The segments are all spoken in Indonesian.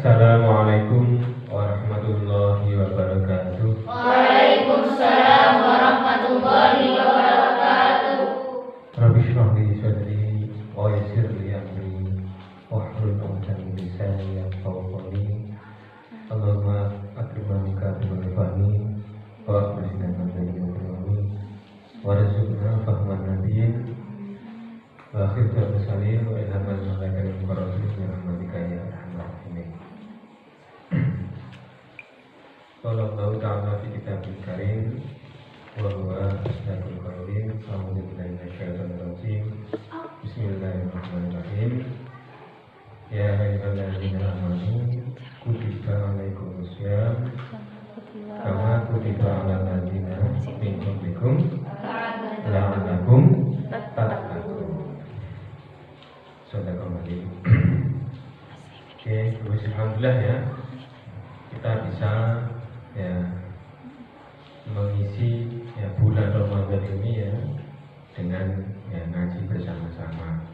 Assalamualaikum warahmatullahi wabarakatuh. Waalaikumsalam warahmatullahi wabarakatuh. Rabbi shrah li sadri wa yassir li amri wahlul 'uqdatam min lisani yafqahu qawli. Allahumma akrimna bil fahmi wa akhrijna min al-ghayyi warzuqna fahman nabiyyin wa akhirna bisalim wa ilhaman malaikal muqarrabin bi rahmatika ya arhamar rahimin. Qala Allah ta'ala fi kitabil karim wa huwa asdaqul qailin. A'udzu billahi minasyaitonir rajim. Bismillahirrahmanirrahim. Ya ayyuhalladzina amanu kutiba alaikumus syiyam kama kutiba alal ladzina min qablikum la'allakum tattaqun. Shadaqallahu adzim. Oke, alhamdulillah ya. Kita bisa ya mengisi ya bulan Ramadan ini ya dengan ya ngaji bersama-sama.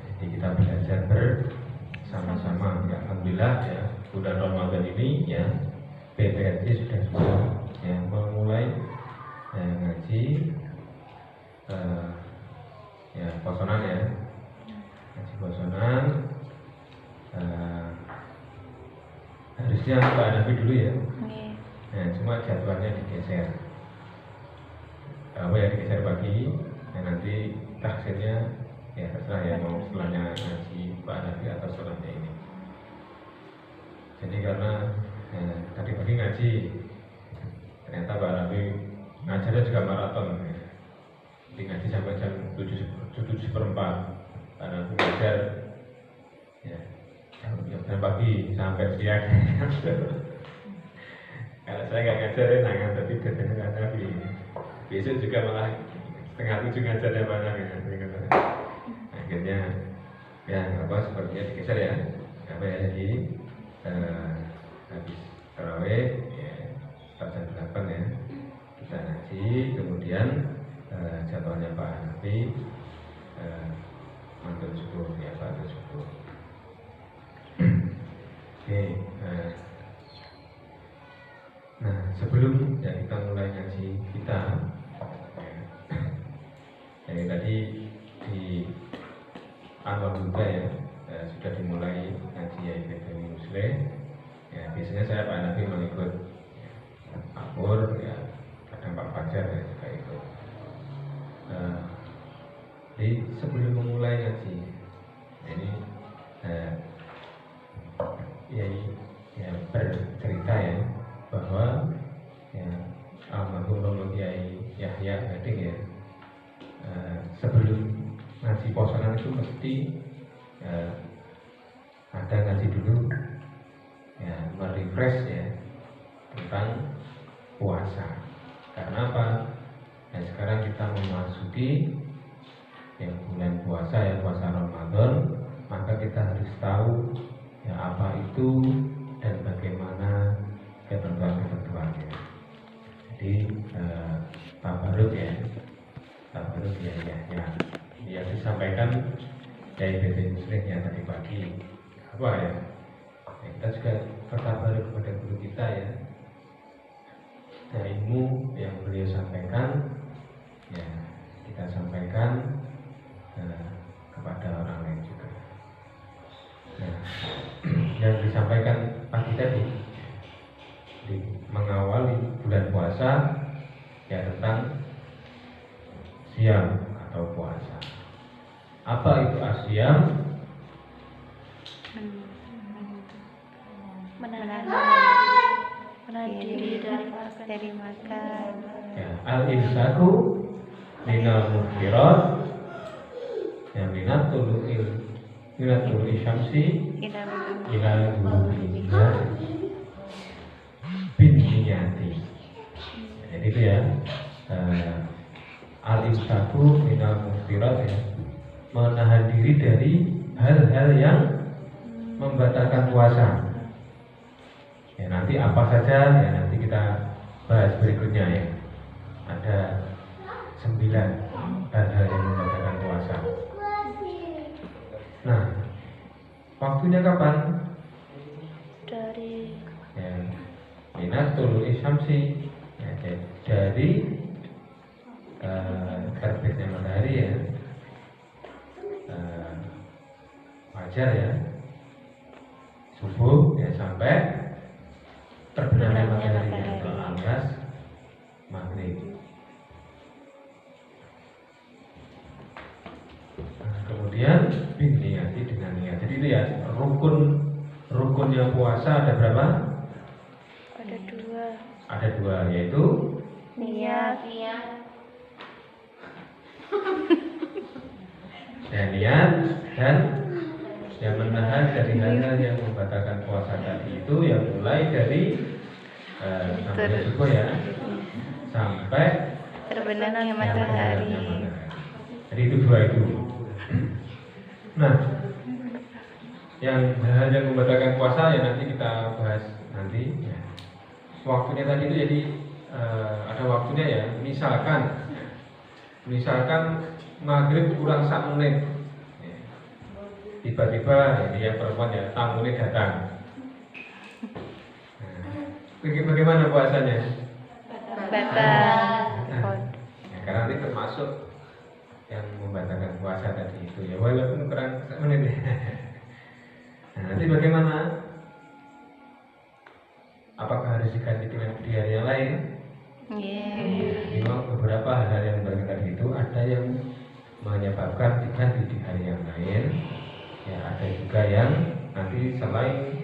Jadi kita belajar bersama-sama. Ya, alhamdulillah ya bulan Ramadan ini ya PPRC sudah ya memulai ngaji ya posonan ya, ngaji posonan. Harusnya Pak Nabi dulu ya. Nah, cuma jadwalnya digeser. Apa ya digeser pagi. Nah, nanti taksirnya ya terserah ya mau setelahnya ngaji Pak Nabi atau setelahnya ini. Jadi karena tadi pagi ngaji, ternyata Pak Nabi ngajarnya juga maraton. Jadi ngaji sampai jam 7:04. Pak Nabi ngajar ya jam pagi sampai siang. Kalau saya nggak ngajar ya nangan, tapi dengan Nabi. Besok juga malah 6:30 ngajarnya Pak Nabi. Akhirnya ya apa sepertinya digeser ya. Apa ya jadi habis tarawih ya jam 8 ya kita ngaji, kemudian jadwalnya Pak Nabi mantul subuh ya Pak subuh. Oke, nah sebelum ya kita mulai ngaji kita ya tadi di awal juga ya sudah dimulai ngaji ya IPB Muslim ya. Biasanya saya Pak Nabi mengikut ya, Pak Pur ya, kadang Pak Fajar ya juga ikut. Jadi sebelum memulai ngaji ini ya bercerita ya bahwa ya almarhum Romo Kiai Yahya Gading ya sebelum ngaji posonan itu mesti ada ngaji dulu ya merefresh ya tentang puasa. Karena apa? Ya sekarang kita memasuki ya bulan puasa ya puasa Ramadan, maka kita harus tahu ya apa itu dan bagaimana ketentuan-ketentuannya. Jadi tabaruk ya yang disampaikan dari BPD Muslim yang tadi pagi apa ya, kita juga bertabaruk kepada guru kita ya, dari ilmu yang beliau sampaikan ya kita sampaikan kepada orang lain juga. Nah, yang disampaikan pagi tadi mengawali bulan puasa ya tentang siam atau puasa. Apa itu asyam? Menahan diri dari makan. Ya, al-imsaku minal muftirat ya minat tulu'i syamsi ila ghurubi bin niyati. Jadi itu ya al-imsaku minal muftirat ya, menahan diri dari hal-hal yang membatalkan puasa. Ya nanti apa saja ya nanti kita bahas berikutnya ya. Ada 9 hal-hal yang membatalkan puasa. Nah, waktunya kapan? matahari. Ya, minat tulu'i syamsi, ya, dari terbitnya matahari ya, fajar ya, subuh ya, sampai terbenamnya matahari atau alias maghrib. Nah, kemudian biniyati dengan niat. Jadi itu ya rukunnya puasa ada berapa? Ada dua. Ada dua, yaitu Niat. ya, niat dan yang menahan dari hal-hal yang membatalkan puasa tadi itu yang mulai dari sampai subuh ya, sampai Terbenamnya yang matahari. Jadi itu dua itu. Nah, yang hal yang membatalkan puasa ya nanti kita bahas nanti. Ya. Waktunya tadi itu jadi ada waktunya ya. Misalkan maghrib kurang 1 menit, ya. Tiba-tiba ya perempuan ya tamu ini datang. Nah, bagaimana puasanya? Batal. Nah, ya, karena ini termasuk yang membatalkan puasa tadi itu ya, walaupun kurang 1 menit. Nah, nanti bagaimana? Apakah harus diganti dengan di hari yang lain? Memang beberapa hal yang membatalkan tadi itu ada yang menyebabkan diganti di hari yang lain. Ya, ada juga yang nanti selain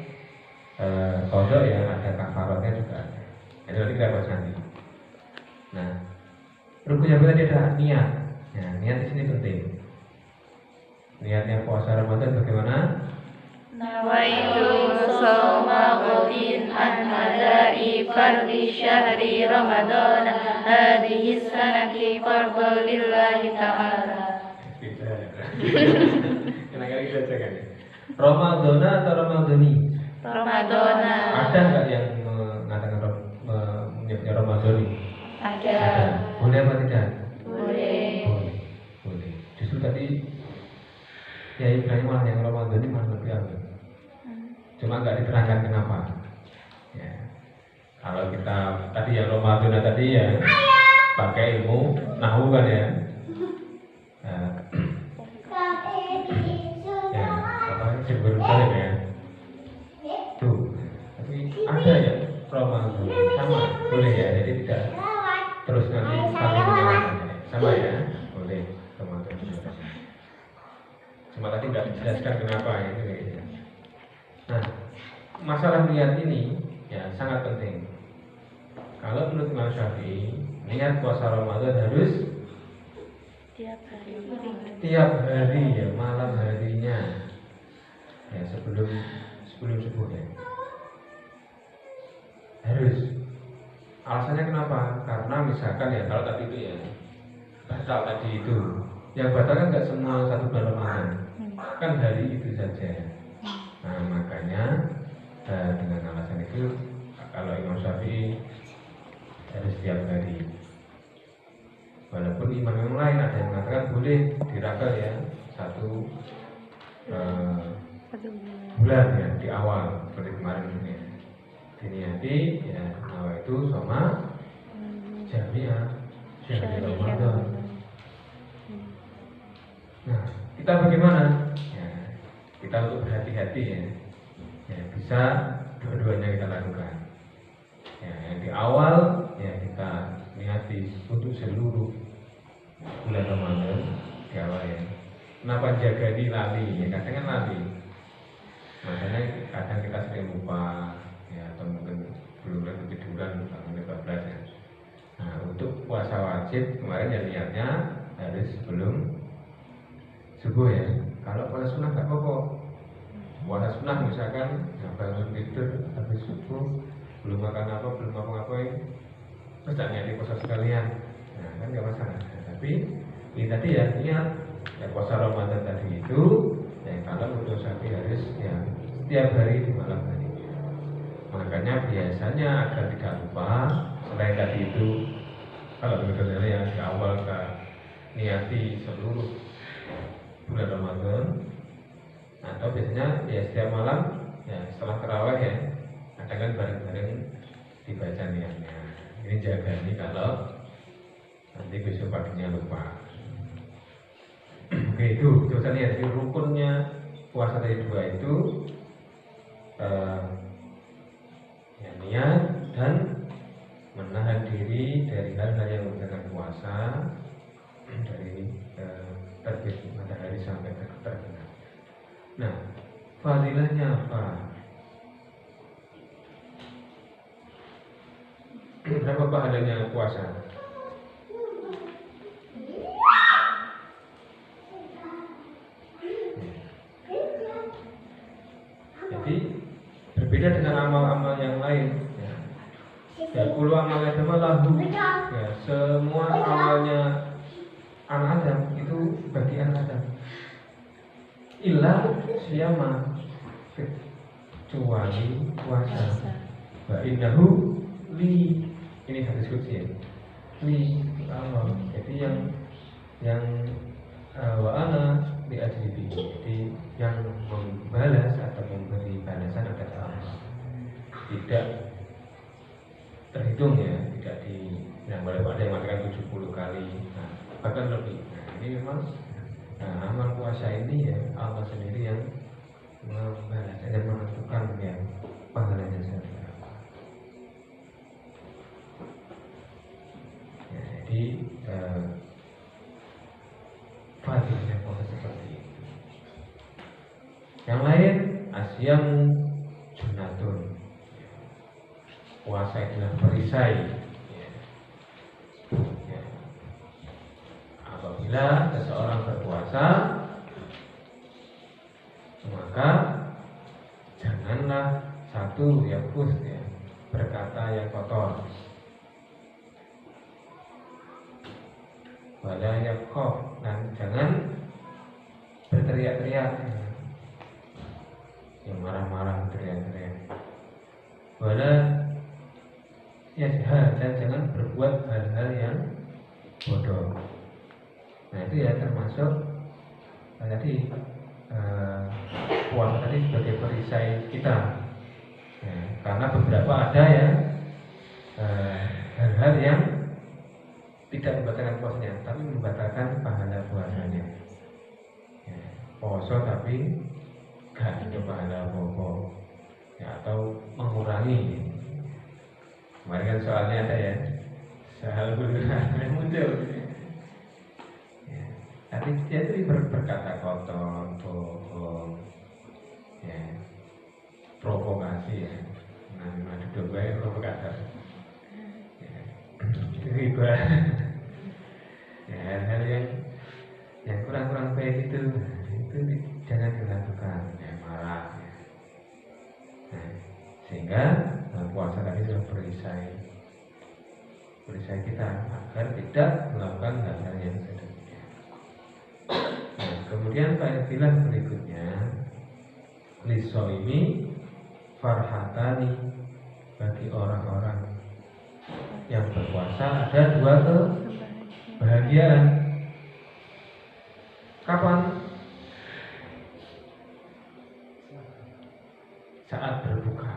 qada ya ada kafaratnya juga ada. Jadi nanti kita bahas nanti. Nah, rukun yang tadi ada niat. Ya, niat di sini penting. Niatnya puasa Ramadan bagaimana? Nawaitu shauma ghadin an adai fardhi syahri Ramadan hadhihi sanati fardhu lillahi ta'ala. Kira-kira kita cek kan. Ramadana atau Ramadhani? Ramadana. Ada nggak yang mengatakan menyebutnya Ramadhani? Ada. Boleh apa tidak? Boleh. Boleh. Justru tadi ya Ibrahim malah yang Ramadhani malah lebih ambil. Cuma nggak diterangkan kenapa. Ya. Kalau kita tadi yang Ramadhana tadi ya pakai ilmu nahu kan ya. Ya, apa sebelum ya. Tuh, tapi ada ya Ramadan sama boleh ya, jadi tidak terus nanti pakai sama ya, boleh Ramadan. Cuma tadi nggak dijelaskan kenapa itu ya. Nah, masalah niat ini ya sangat penting. Kalau menurut Imam Syafi'i, niat puasa Ramadan harus tiap hari ya, malam harinya ya, sebelum subuh ya, harus. Alasannya kenapa? Karena misalkan ya kalau tadi itu ya batal tadi itu, yang batal kan nggak semua satu bulan Ramadan, kan hari itu saja. Nah makanya dengan alasan itu kalau Imam Syafi'i harus setiap hari. Walaupun imam yang lain ada yang mengatakan boleh dirangkal ya satu bulan ya di awal seperti kemarin ini. Diniati ya nawa itu sama jamiah syahri Ramadan. Nah kita bagaimana? Ya, kita untuk berhati-hati ya. Ya bisa dua-duanya kita lakukan. Ya, yang di awal ya kita niati untuk seluruh bulan Ramadan di awal ya. Kenapa jaga di lali? Ya kadang kan lali. Makanya kadang kita sering lupa ya, atau mungkin belum lagi ketiduran bangun 14 ya. Nah untuk puasa wajib kemarin ya niatnya harus sebelum subuh ya. Kalau puasa sunnah nggak apa-apa. Puasa sunnah misalkan ya, bangun tidur habis subuh belum makan apa, belum apa-ngapain, terus tak niat puasa sekalian, nah kan nggak masalah. Nah, tapi ini tadi ya niat ya puasa Ramadan tadi itu ya kalau menurut saya harus ya setiap hari di malam hari. Makanya biasanya agar tidak lupa selain tadi itu kalau benar-benar yang di awal ke niati seluruh bulan Ramadan atau biasanya ya setiap malam ya setelah tarawih ya Kadang kan bareng-bareng dibaca niatnya. Ini jaga nih kalau nanti besok paginya lupa. Oke, itu coba lihat di rukunnya puasa dari dua itu ya, niat dan menahan diri dari hal-hal yang membatalkan puasa dari terbit matahari sampai terbenam. Nah, fadilahnya apa? Berapa pahalanya puasa? Jadi berbeda dengan amal-amal yang lain. Ya, kullu amal Adam lahu. Ya, semua amalnya anak Adam itu bagi anak Adam. Illa siyama, kecuali puasa. Wa innahu li, ini hadis qudsi ya. Li Allah. Jadi yang wa ana li ajribi. Jadi yang membalas atau memberi balasan adalah Allah. Tidak terhitung ya, tidak di yang boleh ada yang mengatakan 70 kali, nah, bahkan lebih. Nah, ini memang amal puasa ini ya Allah sendiri yang membalas dan menentukan yang pahalanya seperti apa. Ya, jadi fadilnya puasa seperti itu. Yang lain asyamu junatun. Puasa adalah perisai. Ya. Apabila seseorang berpuasa, maka janganlah satu ya berkata yang kotor, wala yakhof, dan jangan berteriak-teriak, yang marah-marah teriak-teriak, wala ya dan jangan berbuat hal-hal yang bodoh. Nah itu ya termasuk tadi puasa tadi sebagai perisai kita. Ya, karena beberapa ada ya hal-hal yang tidak membatalkan puasanya, tapi membatalkan pahala puasanya. Ya, puasa tapi gak ada pahala apa-apa, ya, atau mengurangi. Kemarin kan soalnya ada ya, soal yang muncul. Ya, tapi dia itu berkata kotor, bohong, ya, provokasi ya. Nah, duduk baik provokator. Ya, riba. Ya, hal-hal yang kurang-kurang baik itu jangan dilakukan. Ya, marah. Ya. Nah, sehingga puasa tadi sudah perisai kita agar tidak melakukan hal-hal yang sedemikian. Nah, kemudian fadilah berikutnya lisoimi farhatani, bagi orang-orang yang berpuasa ada dua kebahagiaan. Kapan? Saat berbuka.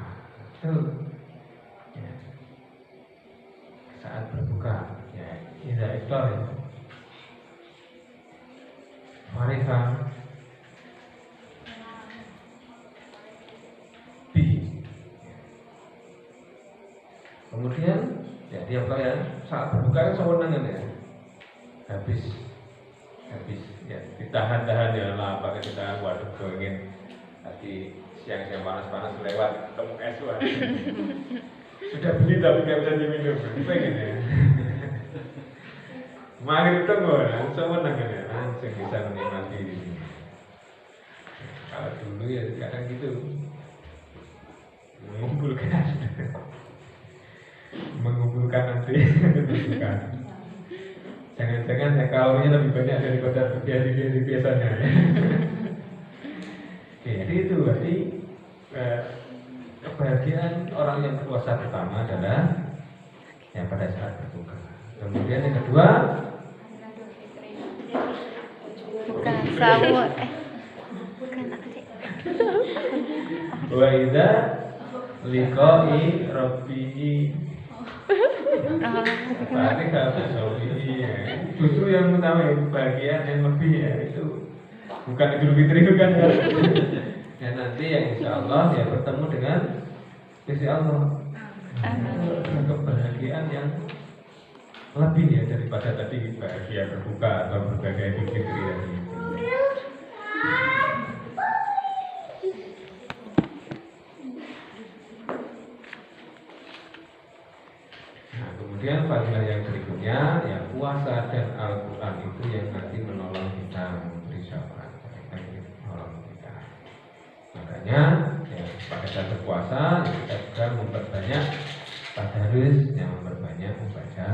Ya. Saat berbuka, ya, idza iftar ya. Marifa bi. Kemudian ya dia ya, saat berbuka kan sewenang ya. Habis ya ditahan-tahan ya lah, apa kita waduh ingin tadi siang panas-panas lewat ketemu es wah. Sudah beli tapi nggak bisa diminum, pengen ya. Maghrib itu langsung menang ya, langsung bisa menikmati di sini. Kalau dulu ya kadang gitu mengumpulkan nanti. Jangan-jangan ya kalorinya lebih banyak daripada biasanya. Oke, jadi itu berarti kebahagiaan orang yang berpuasa pertama adalah yang pada saat berbuka. Kemudian yang kedua bukan sahur, bukan apa sih? wa idza Liqa'i Rabbihi. Berarti gak bisa ya. Justru yang utama itu bagian yang lebih ya itu bukan Idul Fitri bukan ya. Ya nanti yang insya Allah ya bertemu dengan Gusti Allah. Kebahagiaan yang lebih ya daripada tadi bahagia berbuka atau berbagai Idul Fitri ya. Kemudian fadilah yang berikutnya ya puasa dan Al-Quran itu yang nanti menolong kita memberi syafaat menolong kita. Makanya ya pada saat berpuasa ya, kita juga memperbanyak tadarus yang memperbanyak membaca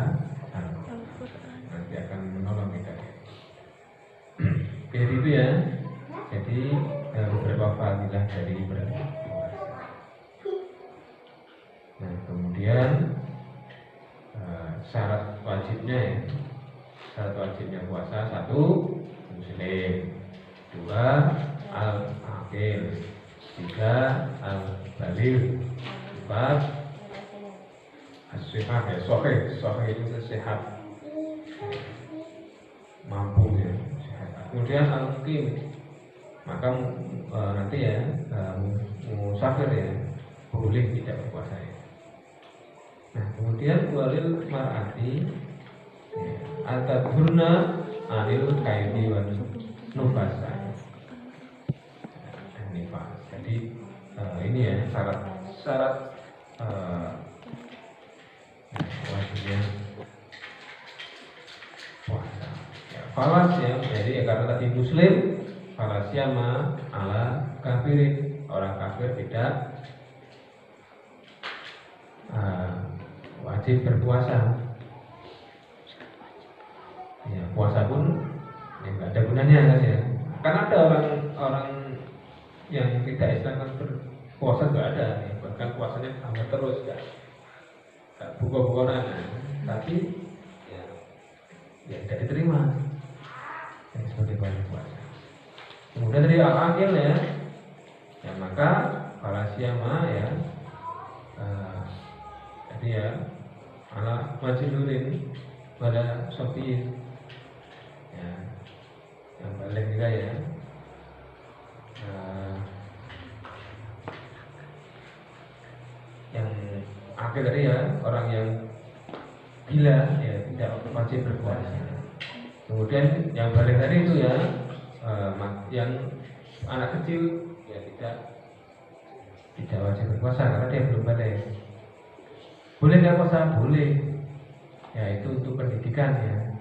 Al-Quran. Nanti akan menolong kita. Jadi itu ya. Jadi beberapa fadilah dari berpuasa. Nah kemudian syarat wajibnya ya, syarat wajibnya puasa 1 muslim, 2 al-aqil, 3 al-baligh, 4 as-sihah ya, sahih itu sehat, mampu ya, sehat. Kemudian al-muqim, maka nanti ya musafir ya boleh tidak berpuasa ya. Nah kemudian walil mar'ati al-tadhurna anil kaini wa nufasa dan nifas. Jadi ini ya syarat wajibnya puasa ya, falas ya, jadi ya karena tadi muslim falasyama ala kafirin, orang kafir tidak wajib berpuasa. Ya, puasa pun ya nggak ada gunanya kan ya. Kan ada orang yang tidak Islam kan berpuasa nggak ada, ya. Bahkan puasanya sama terus nggak buka-bukaan, tapi ya tidak diterima yang sebagai puasa. Kemudian dari al-aqil ya, ya maka falasyama ya. Jadi ya ala majnunin pada sofi ya, yang balik juga ya, yang akhir tadi ya orang yang gila ya tidak wajib berpuasa. Kemudian yang balik tadi itu ya yang anak kecil ya tidak wajib berpuasa karena dia belum balik. Boleh nggak puasa? Boleh. Ya itu untuk pendidikan ya.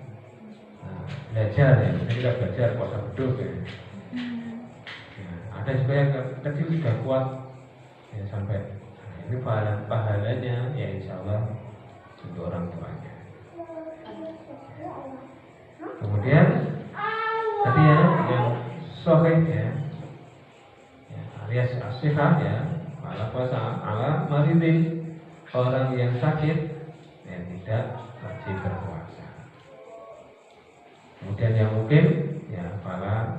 Nah, belajar ya. Kita belajar puasa beduk ya. Nah, ada juga yang kecil sudah kuat ya sampai ini pahalanya ya insya Allah untuk orang tuanya. Kemudian tadi ya yang sahih ya, alias as-sihah ya, ala puasa ala maridin, orang yang sakit ya tidak wajib berpuasa. Kemudian yang mungkin ya para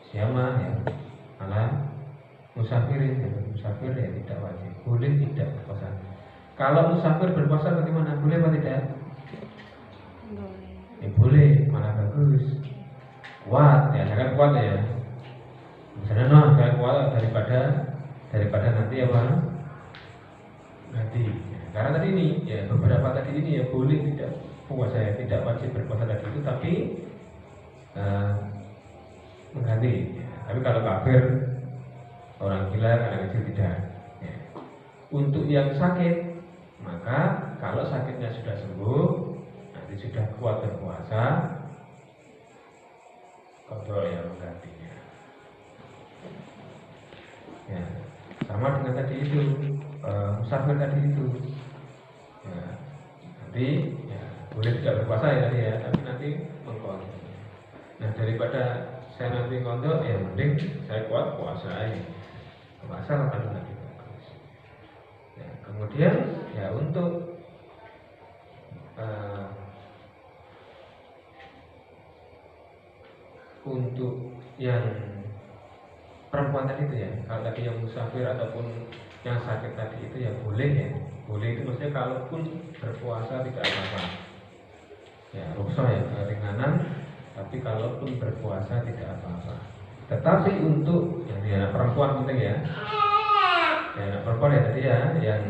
siama ya ala musafirin ya, musafir ya tidak wajib, boleh tidak berpuasa. Kalau musafir berpuasa bagaimana? Boleh atau tidak? Ya boleh, malah bagus. Kuat ya, jangan kuat ya. Misalnya saya kuat daripada nanti apa? Nanti. Karena tadi ini ya beberapa tadi ini ya boleh tidak puasa ya, tidak wajib berpuasa tadi itu, tapi mengganti. Ya. Tapi kalau kafir, orang gila, anak kecil tidak. Ya. Untuk yang sakit, maka kalau sakitnya sudah sembuh, nanti sudah kuat berpuasa, kontrol yang menggantinya. Ya, sama dengan tadi itu musafir tadi itu. Ya, nanti ya, boleh tidak berpuasa ya tadi ya, tapi nanti mengkontrol. Nah daripada saya nanti kontrol, ya mending saya kuat puasa aja. Puasa akan lebih bagus. Ya, kemudian ya untuk yang perempuan perempuan tadi itu ya, kalau tadi yang musafir ataupun yang sakit tadi itu ya boleh ya. Boleh itu maksudnya kalaupun berpuasa tidak apa-apa. Ya, rukhsah ya, keringanan, tapi kalaupun berpuasa tidak apa-apa. Tetapi untuk yang anak perempuan penting ya. Ya, anak perempuan ya tadi ya yang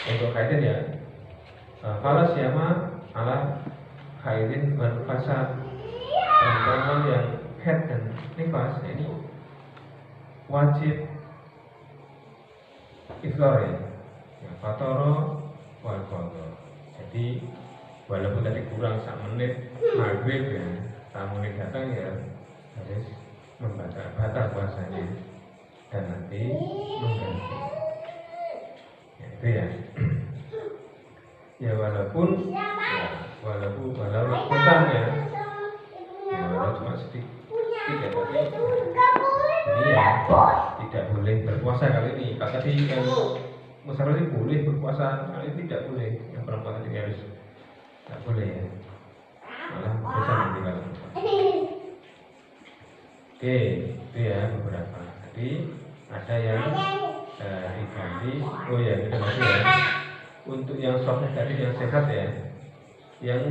untuk haidin ya. Fala siyama ala haidin wal fasad. Perempuan yang haid dan nifas ini wajib iftar ya. Fatoro wal qadha. Jadi walaupun tadi kurang 1 menit maghrib ya, tamu ini datang ya harus batal puasanya dan nanti mengganti. Ya, itu ya. Ya walaupun petang ya, walau cuma sedikit ya, tapi ini ya tidak boleh berpuasa kali ini. Kalau tadi kan musafir ini boleh berpuasa, kali ini tidak boleh. Yang perempuan tadi harus tidak boleh ya, malah dosa nanti kalau. Oke, itu ya beberapa. Tadi ada yang diganti. Oh ya, kita masih ya. Untuk yang sahih tadi yang sehat ya, yang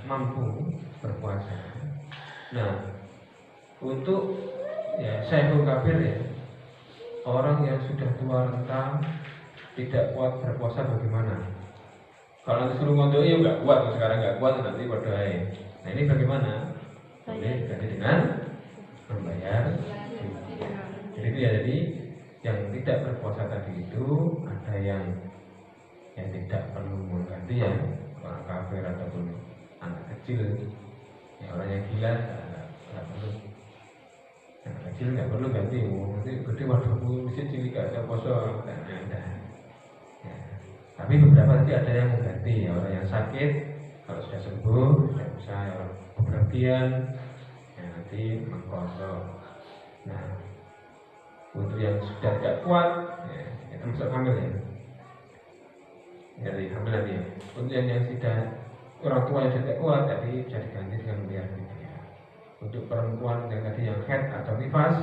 mampu berpuasa. Nah, untuk ya syekhul kabir ya, orang yang sudah tua renta tidak kuat berpuasa bagaimana? Kalau nanti suruh ngontok ya nggak kuat, sekarang nggak kuat nanti berdoa. Nah ini bagaimana? Boleh ganti dengan membayar. Jadi itu ya, jadi yang tidak berpuasa tadi itu ada yang tidak perlu mengganti ya, orang kafir ataupun anak kecil, ya orang yang gila nggak perlu. Anak kecil nggak perlu ganti, nanti gede waduh mesti cilik ada poso ada. Ya. Tapi beberapa tadi ada yang mengganti ya, orang yang sakit kalau sudah sembuh tidak usah ya, orang berlebihan ya, nanti mengkosong. Nah untuk yang sudah tidak kuat ya, itu masuk hamil ya. Dari hamil nanti ya. Untuk yang tidak orang tua yang tidak kuat tadi bisa diganti dengan membayar fidyah. Untuk perempuan yang tadi yang haid atau nifas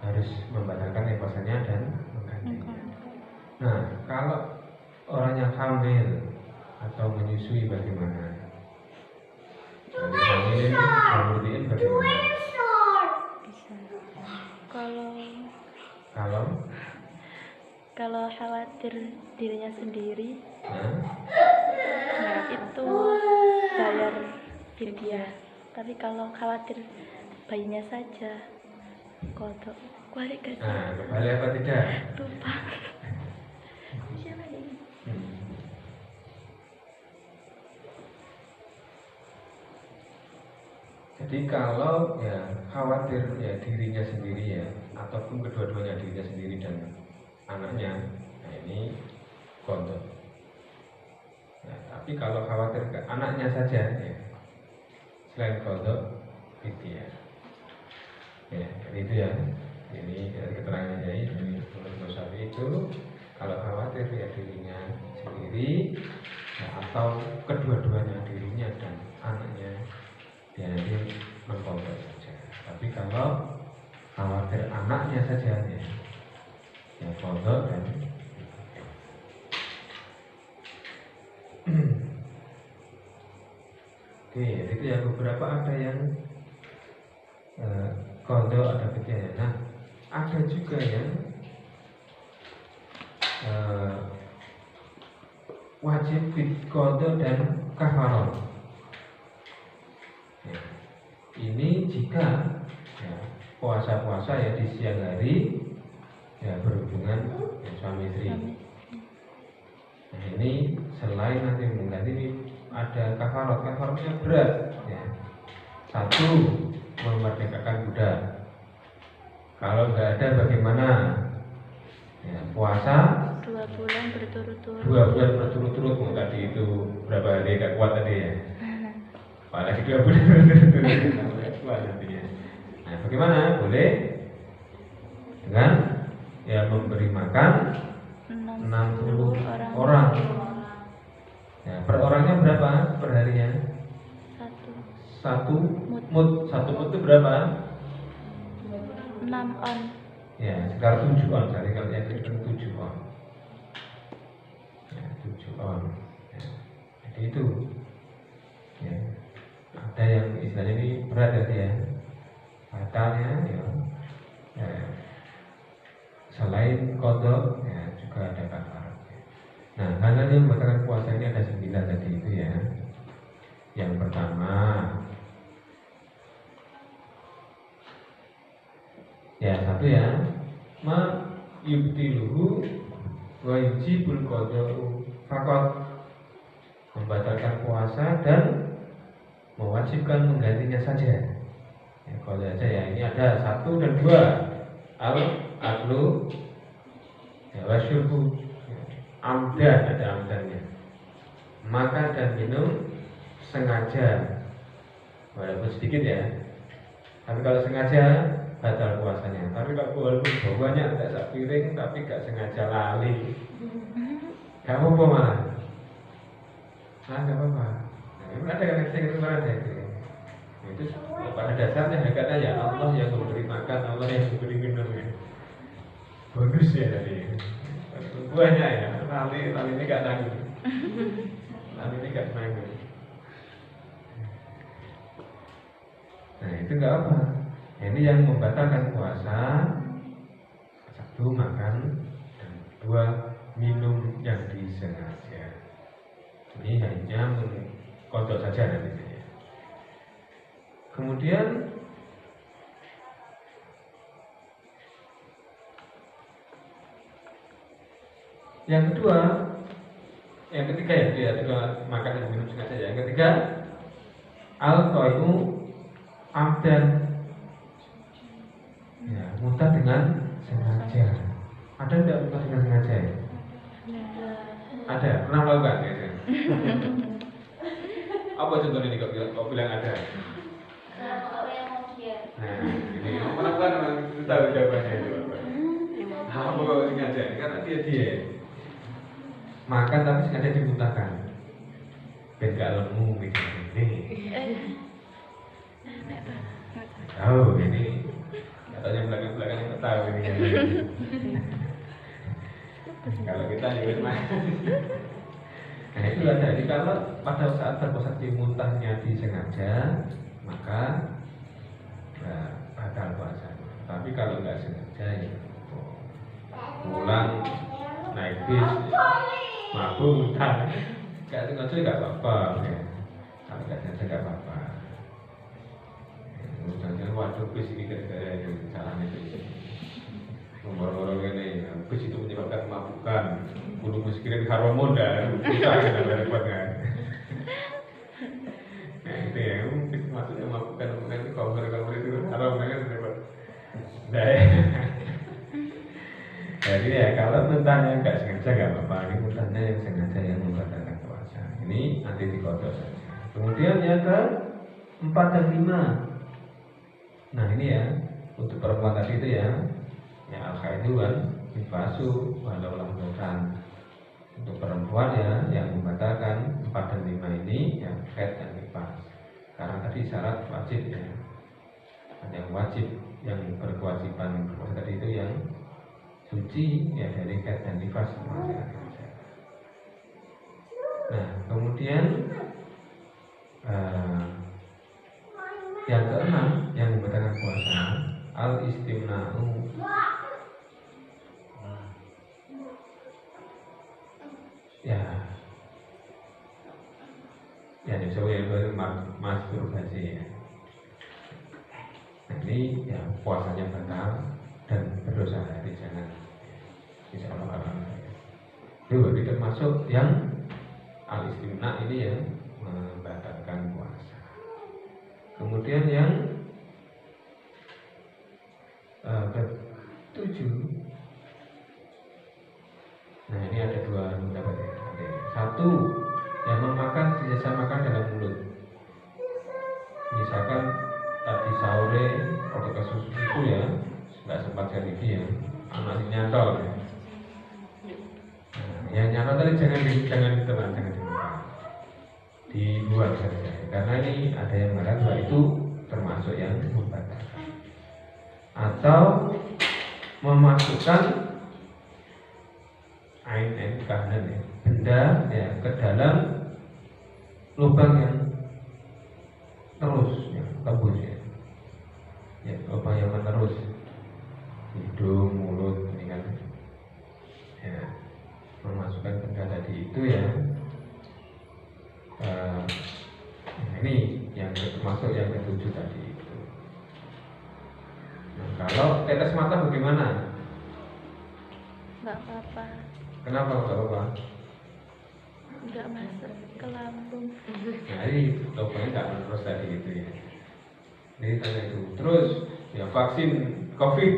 harus membatalkan nifasannya dan mengganti. Nah kalau orang yang hamil atau menyusui bagaimana? Hamil bagaimana? Kalau khawatir dirinya sendiri, nah itu bayar fidyah. Tapi kalau khawatir bayinya saja, kodok. Balik kan? Nah, kembali apa tidak? Lupa. Siapa ini? Jadi kalau ya khawatir ya dirinya sendiri ya, ataupun kedua-duanya dirinya sendiri dan anaknya, nah ini kodok. Nah, tapi kalau khawatir ke anaknya saja ya, selain kodok fidyah. Ya, jadi itu ya. Ini dari keterangan Yai ini menurut Syafi'i itu kalau khawatir ya dirinya sendiri ya, atau kedua-duanya dirinya dan anaknya ya nanti mengkodok saja. Tapi kalau khawatir anaknya saja ya kodok dan oke, itu ya beberapa ada yang kodok ada fidyah. Nah ada juga yang wajib kodok dan kafarah. Ya, ini jika ya, puasa-puasa ya di siang hari ya berhubungan ya, suami istri. Nah ini selain nanti mengganti ini ada kafarat. Kafaratnya berat ya. 1, memerdekakan budak. Kalau nggak ada bagaimana? Ya, puasa 2 bulan berturut-turut. 2 bulan berturut-turut. Tadi itu berapa hari gak kuat tadi ya? Apalagi 2 bulan berturut-turut kuat nantinya. Nah bagaimana? Boleh dengan ya memberi makan 60 orang. Ya, per orangnya berapa perharinya? Satu. 1 mut. 1 mut itu berapa? 6 on. Ya, sekitar 7 on. Jadi kalau yang itu 7 on. Ya, 7 on. Ya. Jadi itu. Ya. Ada yang istilahnya ini berat ya. Batalnya ya. Ya. Selain kodok, ya juga ada kafarat. Nah, hal-hal yang membatalkan puasa ini ada 9 tadi itu ya. Yang pertama, ya satu ya, ma yubtiluhu wa yujibul qada'u fakot, membatalkan puasa dan mewajibkan menggantinya saja. Ya, kalau saja ya, ini ada 1 dan 2, al-aklu ya, wasyurbu amdan, ada amdannya, makan dan minum sengaja, walaupun sedikit ya. Tapi kalau sengaja batal puasanya. Tapi kalau walaupun bawanya tidak sak piring tapi gak sengaja lali, gak apa-apa malah. Gak apa-apa. Nah, ada kan yang kemarin ada itu. Itu pada dasarnya hakikatnya ya Allah yang memberi makan, Allah yang memberi minum ya. Bagus ya tadi. Buahnya ya, lali ini gak nanggung. Lali ini gak nanggung. Nah itu nggak apa. Ini yang membatalkan puasa. 1 makan, dan 2 minum yang disengaja. Ini hanya kodok saja nantinya. Kemudian yang kedua, yang ketiga ya, dia juga makan dan minum sengaja ya. Yang ketiga, al-qaimu amdan, ya, muntah dengan sengaja. Ada tidak muntah dengan sengaja ya? Ada, pernah melakukan ya? Apa contohnya nih kau bilang ada? Nah, ini melakukan tahu jawabannya itu apa? Apa kau sengaja? Karena dia makan tapi sengaja dimuntahkan. Ben gak lemu gitu. Tahu ini katanya belakang yang tahu ini. Kalau kita juga nah itu ada. Jadi kalau pada saat berpuasa muntahnya disengaja, maka batal puasa. Tapi kalau nggak sengaja ya pulang naik bis mabuk muntah, nggak sengaja nggak apa-apa ya. Kalau nggak sengaja nggak apa-apa. Jangan waduh bis ini gara-gara itu salahnya itu. Ngomong-ngomong ini, bis itu menyebabkan kemabukan. Bulu muskirin haromon dan bisa kita repot kan. Nah itu ya, bis maksudnya kemabukan itu kalau itu haram kan repot. Nah, jadi ya kalau muntahnya nggak sengaja nggak apa-apa. Ini muntahnya yang sengaja yang membatalkan puasa. Ini nanti dikodok saja. Kemudian yang ke 4 dan 5. Nah ini ya, untuk perempuan tadi itu ya al-khaiduan nifasu walau lahmutan. Untuk perempuan ya yang membatalkan 4 dan 5 ini yang haid dan nifas. Karena tadi syarat wajib ya. Yang wajib, yang berkewajiban berpuasa tadi itu yang suci ya dari haid dan nifas. Nah kemudian yang keenam yang membatalkan puasa al-istimna'u, ya disebut yang masturbasi ya. Nah, ini ya puasanya batal dan berdosa. Jadi jangan, insya Allah itu berarti termasuk yang al-istimna ini yang membatalkan puasa. Kemudian yang ke-7, nah ini ada 2 pendapat ya. 1, yang memakan sisa makan dalam mulut. Misalkan tadi sore ketika susu ya nggak sempat jadi ya, masih nyantol ya. Nah, yang nyantol tadi jangan ditelan, jangan dimakan. dibuat saja. Karena ini ada yang mengatakan bahwa itu termasuk yang membatalkan. Atau memasukkan ain kanan ya, benda ya ke dalam lubang yang terus ya, tembus ya. Ya, lubang yang menerus, hidung, mulut, ini kan ya, memasukkan benda tadi itu ya. Ini yang termasuk yang ketujuh tadi itu. Nah, kalau tetes mata bagaimana? Nggak apa-apa. Kenapa nggak apa-apa? Nggak masuk ke lambung. Nah, ini lubangnya nggak menerus tadi itu ya. Jadi tanya itu. Terus ya vaksin COVID.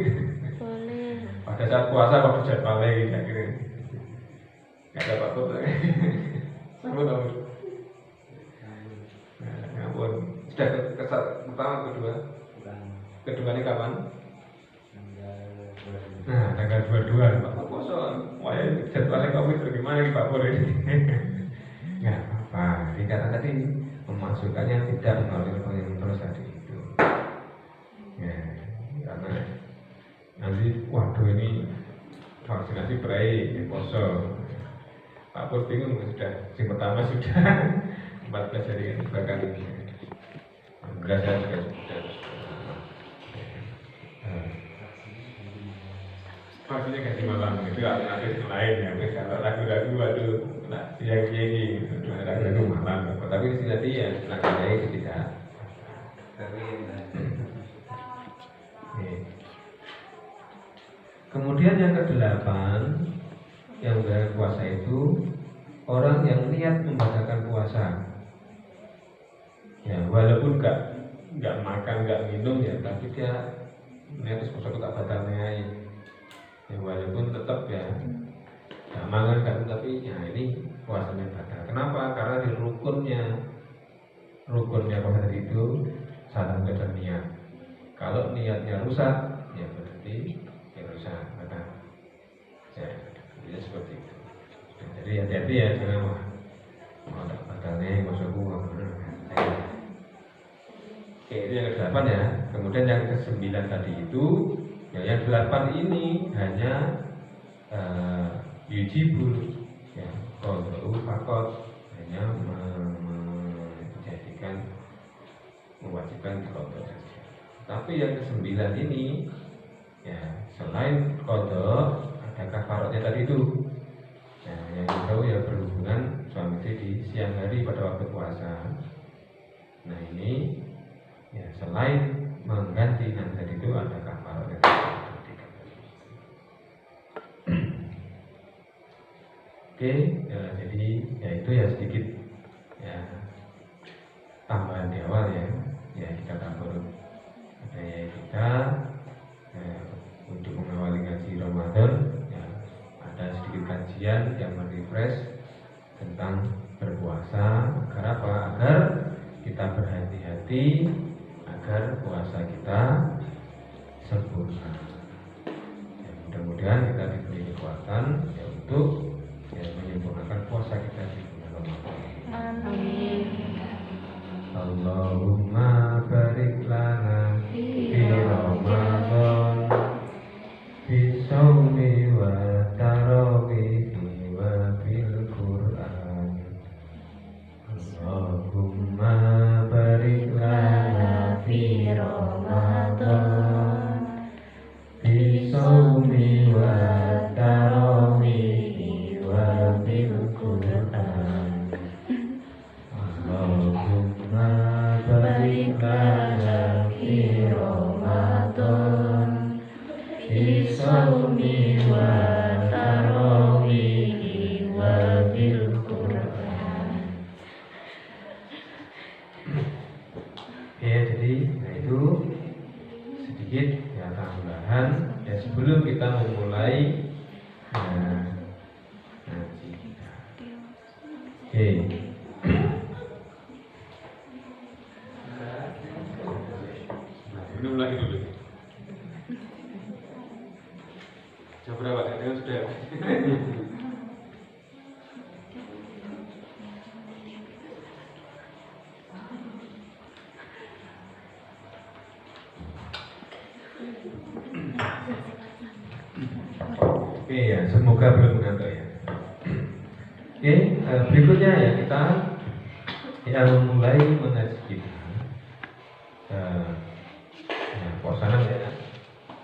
Boleh. Pada saat puasa kok dijadwal lagi kira-kira. Nggak ada takut lagi. Sama tahu. Ngampun. Sudah kesat pertama kedua. Kedua ini kapan? Nah, tanggal 22 Pak Poso. Wah, jadwalnya COVID bagaimana nih Pak Pur ini? Nggak apa-apa. Dikatakan tadi memasukkannya tidak melalui lubang yang terus tadi itu. Ya, karena nanti waduh ini vaksinasi berai poso. Pak Pur bingung sudah. Yang pertama sudah 14 hari kan dua kali. Alhamdulillah saya sudah. Maksudnya kasih malam itu alternatif lain ya. Kalau ragu-ragu waduh, nah yang ragu-ragu malam. Tapi di sini ya lakukannya itu tidak. Kemudian yang ke-8 yang menjalankan puasa itu orang yang niat membatalkan puasa. Ya walaupun nggak makan nggak minum ya, tapi dia niat puasa tak batalnya. Ya walaupun tetap ya nggak makan kan, tapi ya ini puasanya batal. Kenapa? Karena di rukunnya puasa itu salah satu niat. Kalau niatnya rusak ya berarti ya rusak batal. Ya seperti itu. Jadi hati-hati ya, jangan mau tak batalnya puasa buang. Oke, itu yang ke-8 ya. Kemudian yang ke-9 tadi itu ya, yang 8 ini hanya yujibul ya, qadau faqat, hanya menjadikan mewajibkan qada saja. Tapi yang ke-9 ini ya selain qada ada kafaratnya tadi itu. Ya, yang tahu ya berhubungan suami istri di siang hari pada waktu puasa. Nah ini ya selain mengganti tadi itu ada kafaratnya. Oke, ya, jadi ya itu ya sedikit ya tambahan di awal ya. Ya kita tambah ada ya kita untuk mengawali ngaji Ramadan ya, ada sedikit kajian yang merefresh tentang berpuasa agar apa? Agar kita berhati-hati agar puasa kita sempurna. Ya, mudah-mudahan kita diberi kekuatan ya untuk ya, menyempurnakan puasa kita di bulan Ramadan. Amin. Allahumma barik lana fi Ramadan fi shaumi wa tarawihi wa fil Qur'an. Allahumma barik lana fi Ramadan fi shaumi wa tarawihi wa fil Qur'an. Allahumma barik lana fi Ramadan fi shaumi wa tarawihi wa fil Qur'an. Ya, jadi nah itu sedikit ya tambahan ya sebelum kita memulai ngaji kita. Oke. Minum lagi dulu. Jam berapa? Kan sudah. Oke ya, semoga belum mengantuk ya. Oke, berikutnya ya kita mulai mengaji kita. Ya, puasanan ya.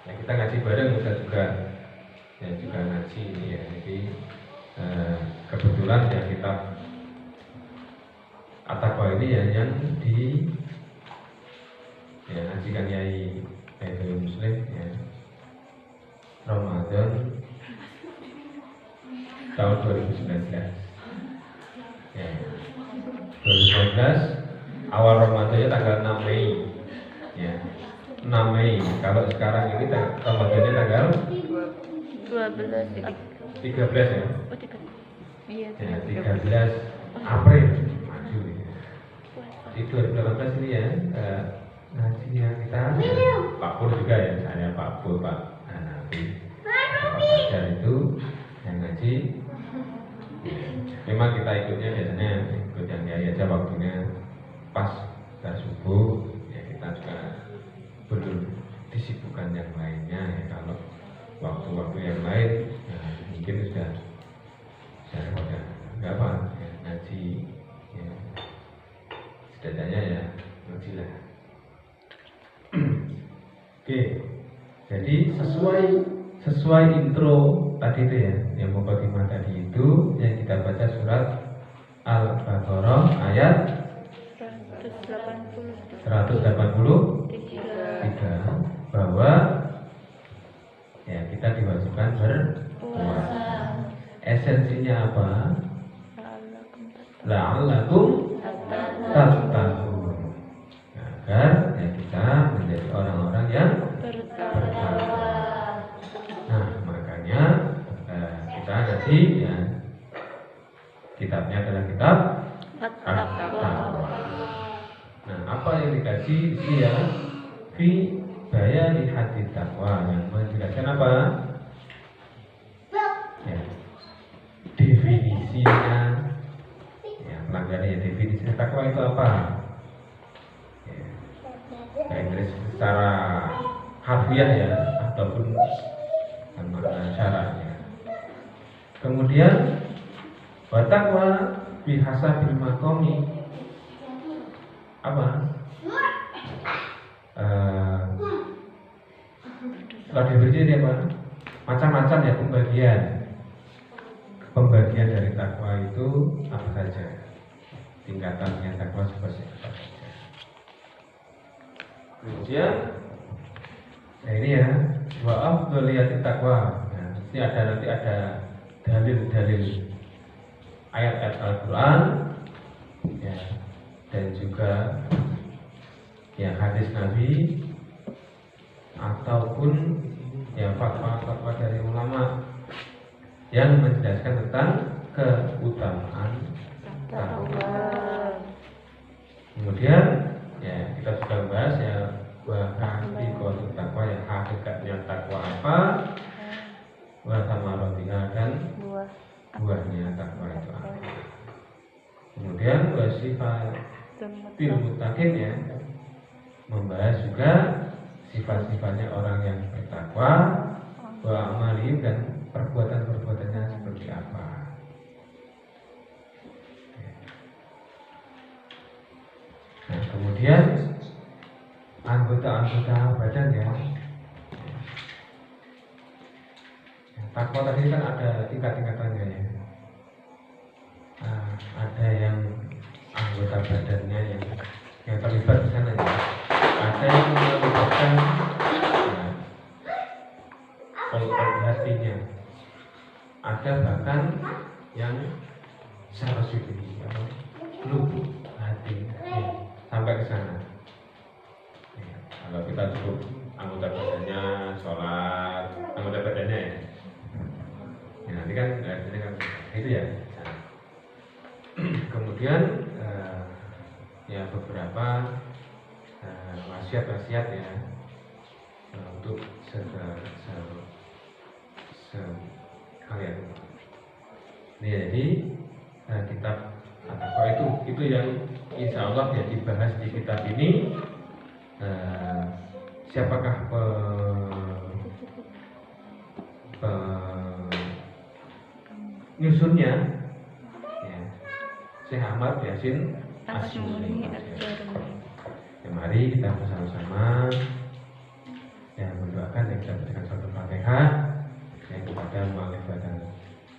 Ya, kita ngaji bareng kita juga ngaji ini ya. Jadi kebetulan ya kita At-Taqwa ini ya yang di ngajikan Yai Muslim ya Ramadan tahun 2019 ya 2019 awal Ramadannya tanggal 6 Mei ya 6 Mei. Kalau sekarang ini Ramadannya tanggal 12 13 ya. Oh, 3. Iya, Ya, 13 April maju ya. Di 2018 ini ya ngajinya kita Pak Pur juga ya, saya Pak Pur, Pak Hanafi, Pak Fajar itu yang ngaji. Memang kita ikutnya biasanya ikut yang ya aja waktunya pas kita subuh ya, kita juga belum disibukkan yang lainnya ya. Kalau waktu-waktu yang lain ya, mungkin sudah nggak apa ya, ngaji ya, setidaknya ya ngaji lah. Oke, jadi sesuai intro tadi itu ya, yang mukadimah tadi itu yang kita baca surat Al-Baqarah ayat 183 bahwa ya kita diwajibkan berpuasa. Esensinya apa? La'allakum tattaqun. Agar ya kita menjadi orang-orang yang bertakwa. Nah, makanya kita ngaji ya. Kitabnya adalah kitab At-Taqwa. Nah, apa yang dikaji di sini ya? Fi bayani hadits taqwa, yang menjelaskan apa? Ya, definisinya. Ya, pelajari ya definisi takwa itu apa? Ya, Inggris secara harfiah ya ataupun makna syaratnya. Kemudian watakwa bihasabil maqami apa? Setelah definisi ini apa? Macam-macam ya pembagian dari takwa itu apa saja, tingkatannya takwa seperti apa saja. Kemudian nah ini ya wa afdhaliyatit takwa. Nah, nanti ada dalil-dalil ayat-ayat Al-Quran ya, dan juga ya hadis Nabi ataupun ya fatwa-fatwa dari ulama yang menjelaskan tentang keutamaan takwa. Kemudian ya kita sudah bahas ya bahwa takwa ya hakikatnya takwa apa, wa thamaratina dan buahnya takwa itu apa. Kemudian wasifatil muttaqin ya, membahas juga sifat-sifatnya orang yang bertakwa, wa amalihim dan perbuatan-perbuatannya seperti apa. Nah, kemudian anggota-anggota badan ya. Takwa tadi kan ada tingkat-tingkatannya ya. Nah, ada yang anggota badannya yang terlibat di sana ya. Ada yang melibatkan hatinya. Ada bahkan yang secara sudut lubuk hati sampai ke sana. Ya, kalau kita cukup anggota badannya sholat, anggota badannya ya. Ya nanti kan itu ya. Kemudian ya beberapa wasiat-wasiat ya untuk kalian. Ini jadi kitab At-Taqwa itu yang insya Allah ya dibahas di kitab ini. Siapakah penyusunnya ya Syekh Ahmad Yasin Asmuni Asmuni. Ad-Darmi. Ya, mari kita bersama-sama ya mendoakan yang kita bacakan satu Fatihah yang kepada mu'alif badan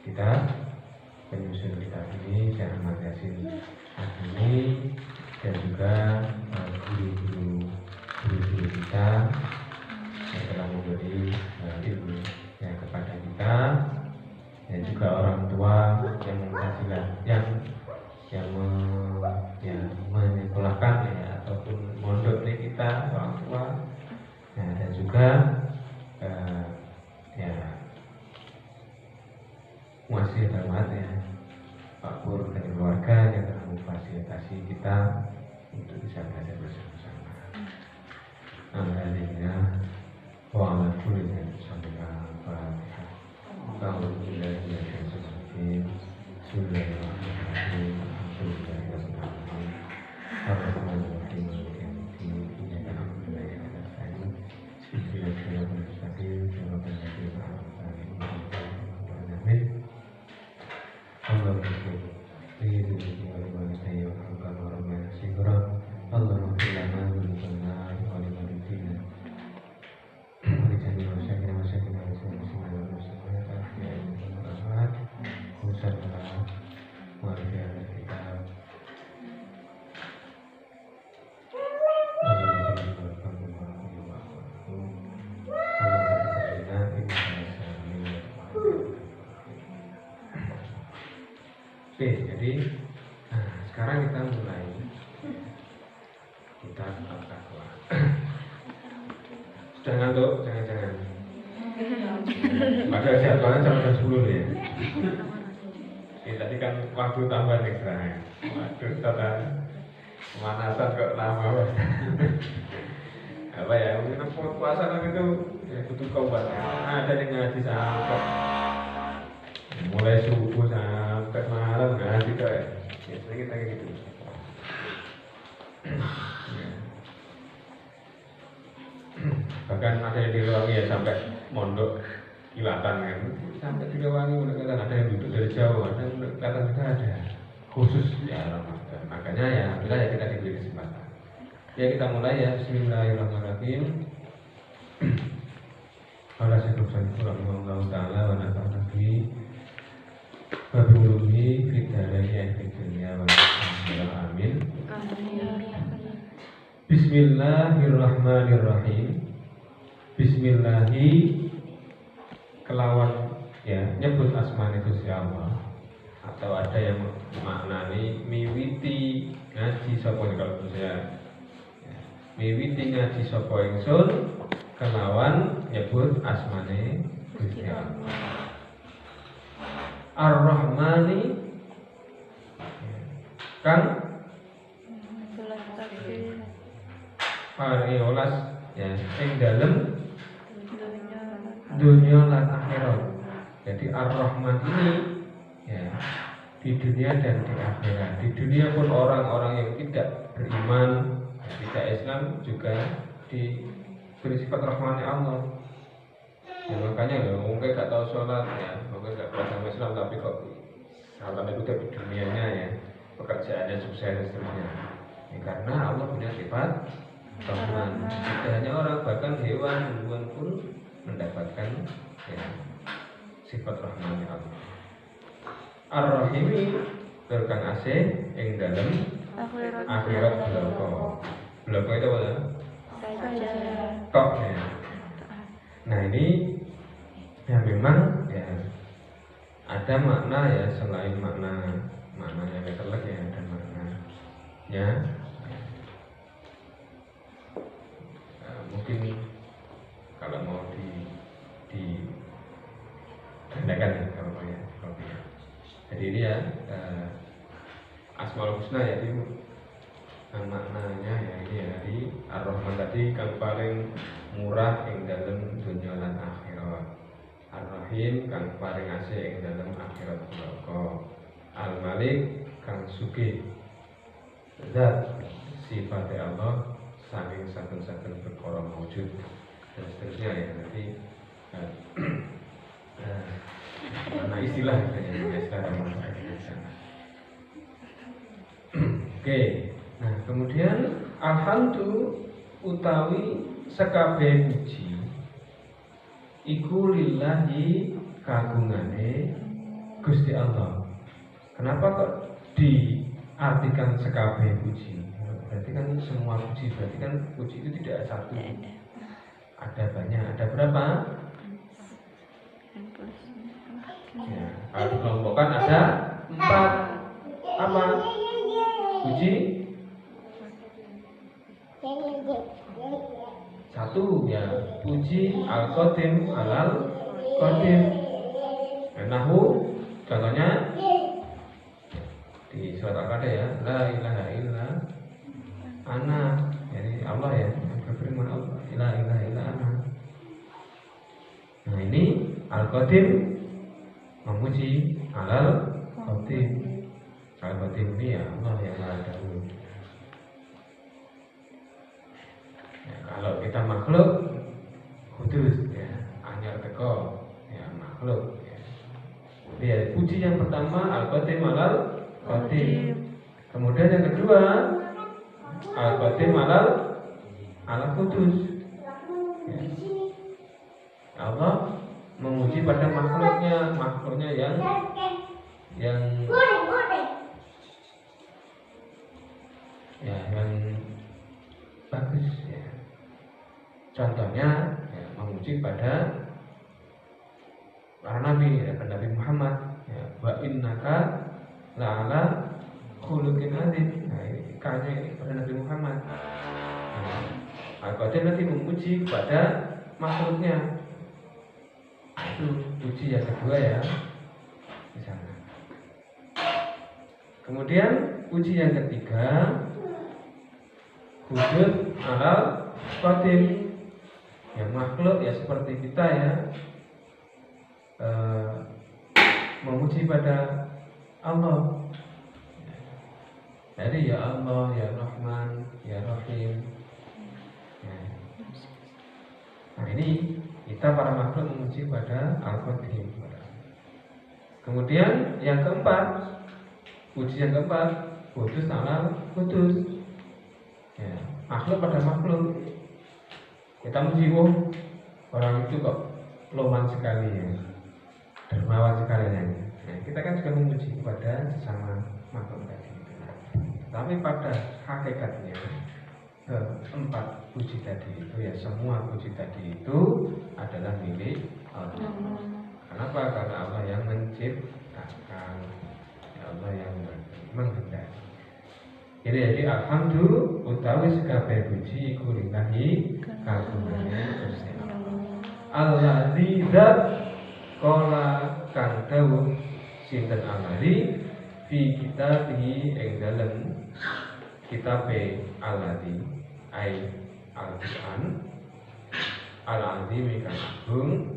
kita, penyusun kitab ini Syekh Ahmad Yasin Asmuni, dan juga guru-guru kita yang telah memberi ilmu ya kepada kita, dan juga orang tua yang menyekolahkan ya ataupun mondok nih kita orang tua, nah, dan juga ya muasyir terhormat ya Pak Pur dan keluarga yang telah memfasilitasi kita untuk bisa belajar bersama-sama. Alhamdulillah wa ala kulli syai'in al-Fatihah. Bismillahirrahmanirrahim. Alhamdulillahirrahmanirrahim. Ar-Rahmanirrahim. Iyyaka na'budu wa iyyaka nasta'in. Ihdinas siratal mustaqim. Siratal ladzina an'amta 'alaihim ghairil maghdubi 'alaihim. Allahumma salli ala walidayya wa ala rabbil sigra. Allahumma salli ala walidayna wa ala walidina. Wajahnya masyarakat masyarakat muslimin muslimat yang bermanfaat. Wassalamualaikum warahmatullahi wabarakatuh. Oke, jadi sekarang kita mulai kita al-taqwa. Sudah ngantuk? Jangan-jangan. Padahal jadwalnya sampai jam 10 ya. Tadi kan waktu tambahan ekstra. Waduh, tata pemanasan kok lama. Apa ya? Mungkin puasa kan itu ya butuh kuat. Ada yang ngaji sampai mulai subuh sampai malam ngaji kok ya. Biasanya kita kayak gitu. Bahkan ada yang diruangi ya sampai mondok kilatan kan, sampai diruangi mendekatan, ada yang duduk dari jauh, ada yang mendekatan juga ada khusus ya Ramadan. Makanya ya alhamdulillah ya kita diberi kesempatan. Ya kita mulai ya. Bismillahirrahmanirrahim. Allah Subhanahu taala wa nafa'ana bi wa bi ulumi fid dharain fid dunya wal akhirah. Amin. Bismillahirrahmanirrahim. Bismillahi kelawan ya nyebut asmane Gusti Allah, atau ada yang maknani miwiti ngaji sapa kalau saya ya, miwiti ngaji sapa ingsun kelawan nyebut asmane Gusti Allah. Ar-Rahmani kang pariolas ya ing dalem dunia lan akhirat. Jadi Ar-Rahman ini ya di dunia dan di akhirat. Di dunia pun orang-orang yang tidak beriman, tidak Islam juga diberi sifat rahmani Allah. Ya, makanya ya, mungkin gak tahu sholat ya, mungkin gak beragama Islam tapi kok salah itu di dunianya ya, pekerjaannya sukses dan seterusnya. Ya, karena Allah punya sifat Rahman. Tidak hanya orang, bahkan hewan pun mendapatkan ya, sifat rahmani Allah. Ar-Rahimi berkang asih ing dalam akhirat beloko. Beloko itu apa ya? Kok ya. Nah ini ya memang ya ada makna ya selain maknanya metelek ya, ada maknanya mungkin kalau mau gandakan ya kalau ya. Jadi ini ya Asmaul Husna ya itu maknanya ya ini ya di Ar-Rahman tadi kang paling murah ing dalam dunia lan akhirat. Ar-Rahim kang paling asih ing dalam akhirat neraka. Al-Malik kang sugih. Zat sifat Allah saking saben-saben perkara maujud dan seterusnya ya. Nanti Mana istilah Oke. Nah, kemudian alhamdu utawi sekabeh puji iku lillahi kagungane Gusti Allah. Kenapa kok diartikan sekabeh puji? Berarti kan semua puji, berarti kan puji itu tidak satu. Ada banyak, ada berapa? Ya, kalau dikelompokkan ada 4. Apa? Puji? 1 ya, puji al-qadim alal qadim. Nahu contohnya di surat Al-Qadar ya, la ilaha illa ana. Jadi Allah ya, berfirman Allah, la ilaha illa ana. Nah, ini al-qadim memuji alal qadim. Al-qadim ini ya Allah yang Maha Dahulu. Ya, kalau kita makhluk kudus ya, anyar teko ya makhluk ya. Ya, puji yang pertama al-qadim alal qadim. Kemudian yang kedua al-qadim alal kudus. Ya. Allah memuji pada makhluknya yang bagus ya. Contohnya ya, memuji pada para nabi ya, Nabi Muhammad ya, wa innaka la'ala khuluqin azim. Nah, ini kanya ini pada Nabi Muhammad. Nah, al-qadim nanti memuji kepada makhluknya. Itu puji yang kedua ya di sana. Kemudian puji yang ketiga kudus alal qadim. Yang makhluk ya seperti kita ya, memuji pada Allah. Jadi ya Allah, ya Rahman, ya Rahim. Nah, ini kita para makhluk memuji pada Al-Qadim. Kemudian yang keempat, puji yang keempat, kudus alal kudus. Ya, makhluk pada makhluk. Kita muji, orang itu kok loman sekali ya, dermawan sekali ya. Nah, kita kan juga memuji kepada sesama makhluk tadi. Tapi pada hakikatnya keempat puji tadi itu ya, semua puji tadi itu adalah milik Allah. Kenapa? Karena Allah yang menciptakan, ya Allah yang menghendaki. Jadi alhamdulillah utawi sekabeh puji iku lillahi kagungane Gusti Allah. Allazi zat qala kang dawuh sinten Allazi fi kitabihi ing dalem kitabe Allazi ai Al-Qur'an al-azim kang agung.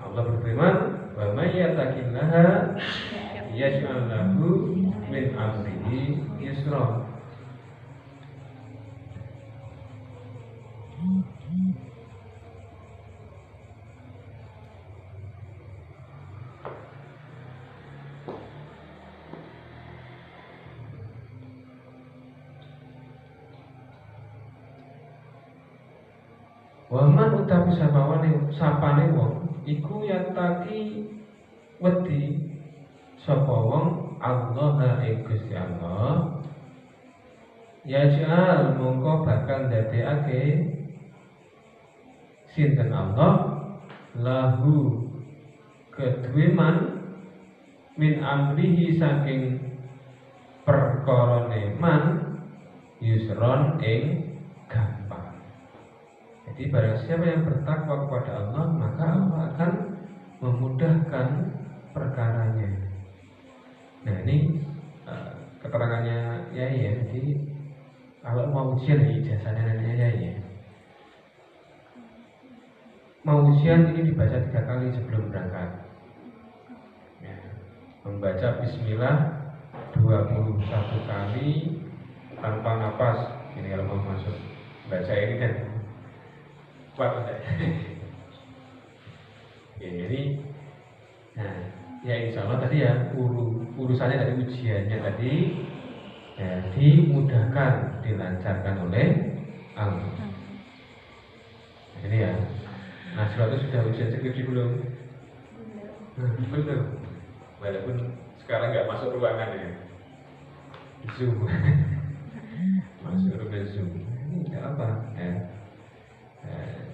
Allah berfirman, wa may yattaqillaha yaj'al lahu min amrihi yusra. Waman utawi sapane wong iku yataki wedi sapa wong Allah ing Gusti Allah, yaj'al mongko bakal ndadekake sinten Allah lahu kedue man min amrihi saking perkarane man yusron ing gampang. Jadi barang siapa yang bertakwa kepada Allah, maka Allah akan memudahkan perkaranya. Nah, ini keterangannya Yai ya. Jadi kalau mau ujian ijazahnya Yai ya. Mau ujian ini dibaca 3 kali sebelum berangkat. Ya, membaca Bismillah 21 kali tanpa napas. Ini kalau mau masuk baca ini kan kuat. tadi ya urusannya dari ujiannya tadi ya, dimudahkan, dilancarkan oleh Allah. Ini ya. Nah, suatu sudah ujian skripsi belum? Belum. Walaupun sekarang nggak masuk ruangan ya. Zoom. Masuk ruangan Zoom. Ini nggak apa ya.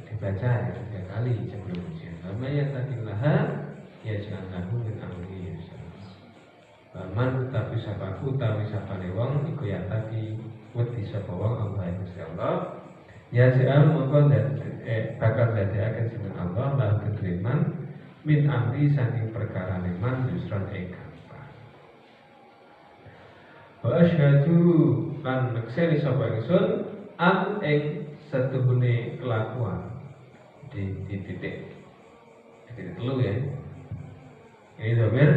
Dibaca ya 3 kali sebelum ujian. Lama ya tadilah ya jangan lagu min amri ya. Man tapi sapaku tawi sapane wong iku ya tadi wedi sapa wong Allah insyaallah. Ya sial mongko bakal dadiaken sinten Allah lan kedriman min amri saking perkara man yusran gampang. Wa asyhadu lan nekseni sapa ingsun an ing setuhune kelakuan di titik telu ya. Ini dhamir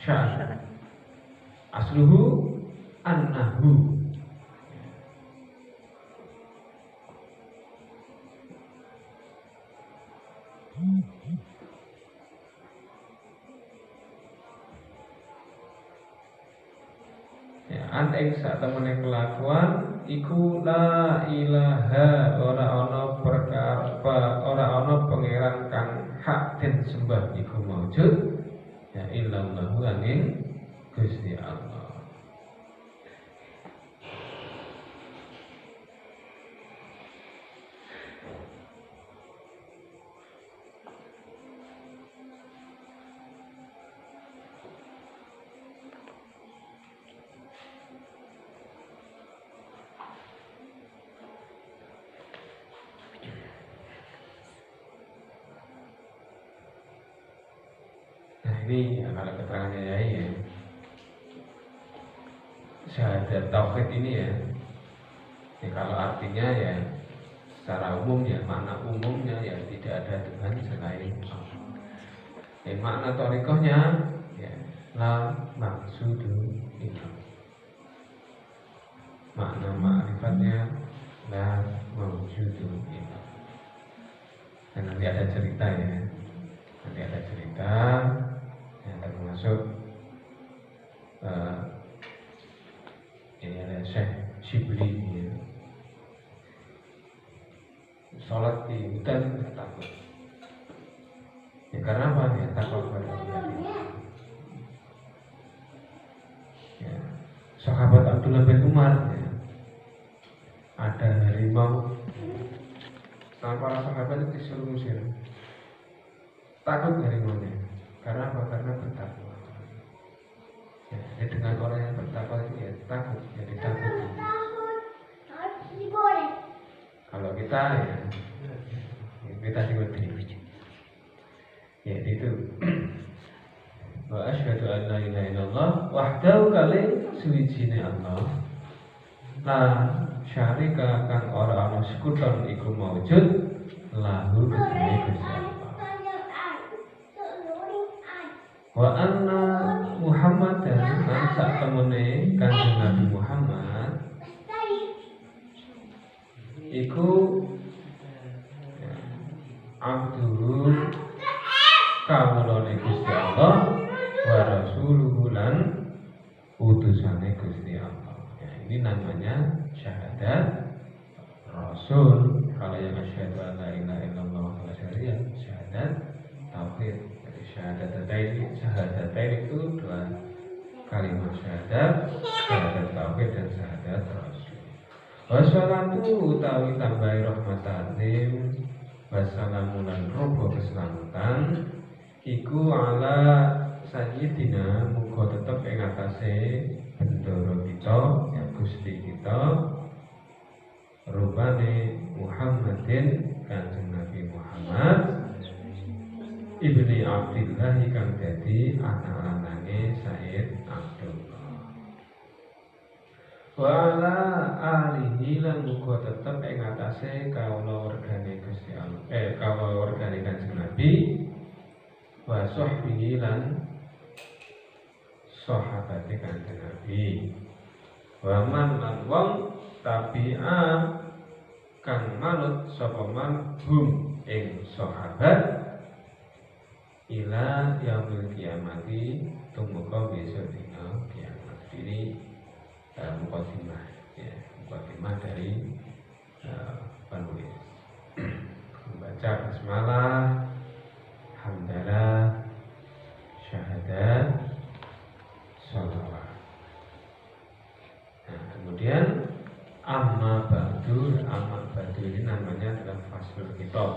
sya'n. Asluhu annahu. Ya, ing sak temene kelakuan iku la ilaha ora ana pangeran kang hak den sembah iku maujud ya illallahu angin Gusti Allah. Ini ya, kalau keterangannya ya syahadat tauhid ini ya, kalau artinya ya secara umum ya makna umumnya ya tidak ada Tuhan selain Allah. Makna thariqahnya ya la maqsudu illallah. Makna ma'rifatnya la mawjudu illallah. Dan nanti ada cerita ya, yang termasuk ini ada Syekh Shibli ya. Sholat di hutan tidak takut ya, karena apa ya, takut kepada Allah ya. Sahabat Abdullah bin Umar ya, ada harimau sama para sahabat itu disuruh usir, takut harimaunya. Karena apa? Karena bertakwa. Ya, dengan orang yang bertakwa itu ya takut, jadi takut. Kalau kita ya kita diwedi. Ya itu. Wa asyhadu an la ilaha illallah wahdahu kali suwijine Allah. La syarika kang ora ana sekuton iku maujud lahu kedue Gusti Allah. Wa anna Muhammadan lan sak temene Kanjeng Nabi Muhammad iku abdul kawulane Gusti Allah wa rasuluhu lan utusane Gusti Allah. Ya, ini namanya syahadat rasul. Kalau yang asyhadu an la ilaha illallah wa syariah syahadat tauhid. Syahadatain itu dua kalimat syahadat, syahadat tauhid dan syahadat rasul. Wassalatu utawi tambahi rahmatalim wassalamu lan robo keselamatan iku ala sayyidina muga tetep ing atase bendoro kita ya Gusti kita rupane Muhammadin Kanjeng Nabi Muhammad Ibni Abdillah kang dadi anak lanange Sayyid Abdullah. Wa ala alihi lan muga tetep ing atase kawula wargane Gusti Allah. Kawula wargane Kanjeng Nabi wa sahbihi lan sahabate Kanjeng Nabi. Wa man lan wong tabi'a kang manut sapa man hum ing sahabat ila yaumil kiamati tumeka besok dina kiamat. Ini mukadimah ya, mukadimah dari penulis. Membaca basmalah, hamdalah, syahadat, sholawat. Nah, kemudian amma ba'du ini namanya adalah faslul kitab.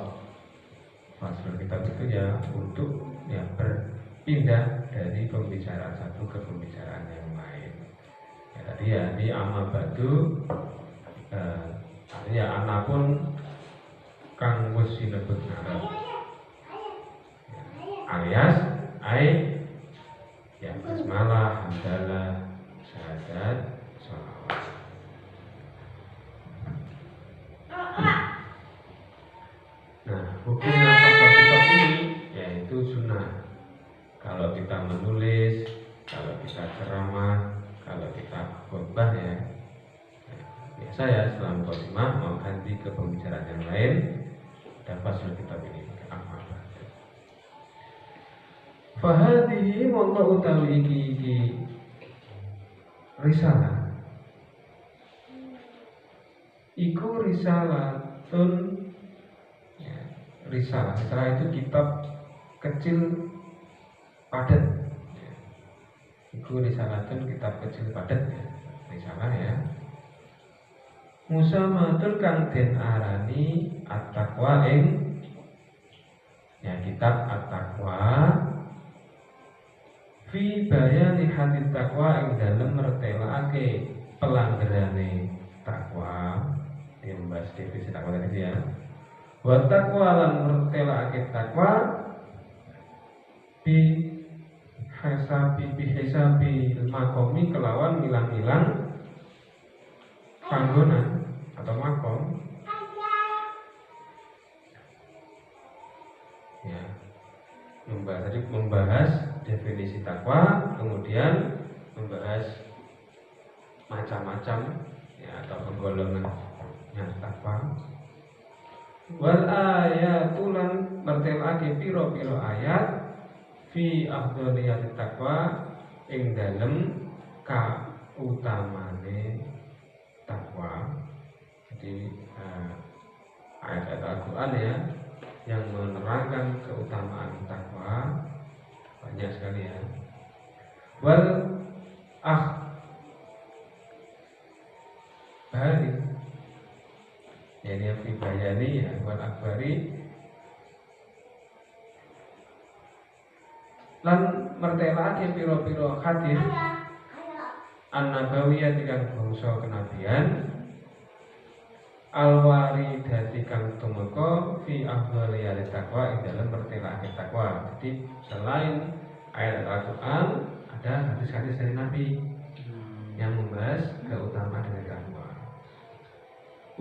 Faslul kitab itu ya untuk ya berpindah dari pembicaraan satu ke pembicaraan yang lain. Ya, tadi ya di amma ba'du artinya anapun kang wis sinebut ngarep. Alias ya basmalah, hamdalah, syahadat, sholawat. Nah, hukumnya fasal kitab ini yaitu sunnah. Kalau kita menulis, kalau kita ceramah, kalau kita khotbah ya, biasa ya setelah mukadimah mau ganti ke pembicaraan yang lain, dan fasal kitab ini apa? Fahadihi mongko utawi iki risalah. Iku risalatun ya, risalah itu kitab kecil padat ya. Iku risalatun kitab kecil padat ya. Risalah ya. Musamatun kang den arani at-taqwa ing ya kitab at-taqwa fi bayani hadit taqwa ing dalem mertelake pelanggarane takwa. Dia membahas definisi takwa tadi ya. Wa taqwa lan mertelake takwa bi hisabi makomi kelawan milang-milang panggonan atau makom ya. Membahas definisi takwa, kemudian membahas macam-macam ya atau penggolongannya takwa. Wal ayatulan mertelake piro-piro ayat fi afdhaliyati takwa ing dalem kautamane takwa. Jadi ayat-ayat Al-Quran ya yang menerangkan keutamaan takwa banyak sekali ya. Wal akhbari yani yang fibayani ya, wal akhbari lan mertelake piro-piro hadis an-nabawiyah kang bangsa kenabian al-waridati kang tumeka fi afdhaliyati takwa ing dalam mertelake takwa. Jadi selain ayat Al-Quran ada hadis-hadis dari Nabi yang membahas keutamaan dari takwa.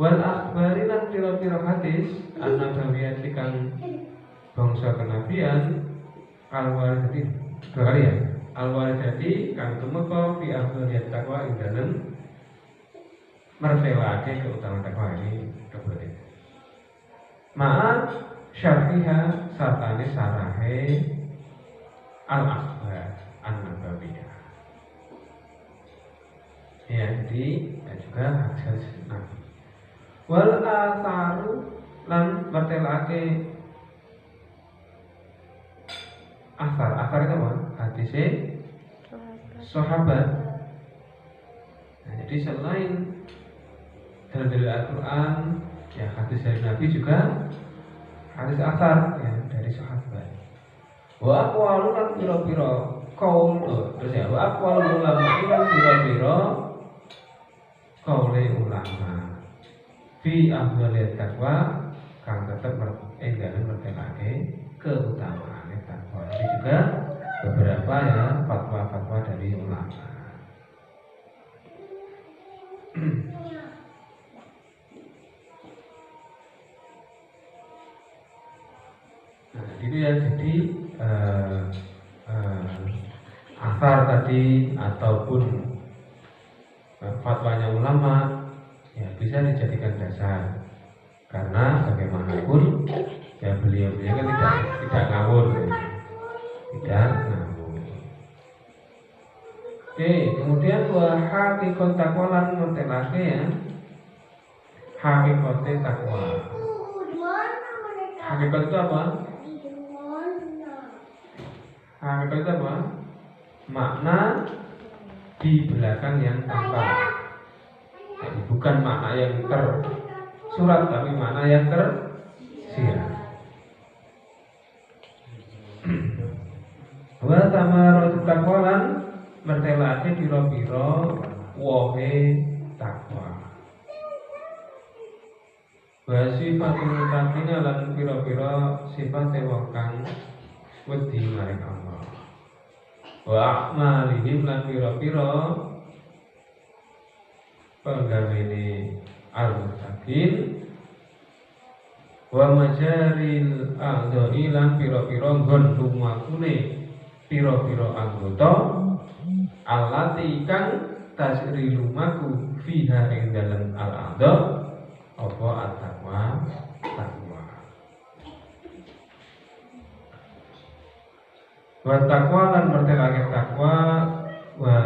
Wal akhbari lan pira-pira hadis an-nabawiyati kang bangsa kenabian al-waridati dua kali ya. Al-waridati kang tumeka fi afdhaliyati takwa ing dalam mertelake keutamaan takwa ini kebetulan. Maaf syarhiha sartane sarahe al-akhbar an-nabawiyah. Ya, jadi juga hadis Nabi. Wal atharu lan mertelake asar itu apa? Hadisnya sahabat. Nah, jadi selain dari Al-Quran ya hadis dari Nabi juga hadis asar ya dari sahabat. Wa aqwalu lan pira-pira qaul terus ya wa aqwalu ulama lan pira-pira qaule ulama fi afdhaliyat taqwa kang tetep enggalan mertelake keutamaan takwa. Ini juga beberapa ya fatwa-fatwa dari ulama. Nah, itu ya jadi asar tadi ataupun fatwanya ulama ya bisa dijadikan dasar karena bagaimanapun ya beliau kan tidak ngawur tidak ngawur. Oke, kemudian hakikot takwa lan mertelake ya. Hakikote takwa. Hakikat itu apa? Hakikat itu apa? Makna di belakang yang tampak. Jadi bukan makna yang tersurat, tapi makna yang tersirat. Wa tamarut takwa lan mertelake pira-pira wohe takwa. Wa sifatul muttaqina lan pira-pira sifate wong kang wedi maring Allah. Wa a'malihim lan pira-pira penggawene al-muttaqin. Wa majaril a'dha'i lan pira-pira nggon lumakune pira-pira anggota allati kang tasri lumaku fiha ing dalem al-a'dha apa at-taqwa takwa. Wa taqwa lan mertelake takwa wa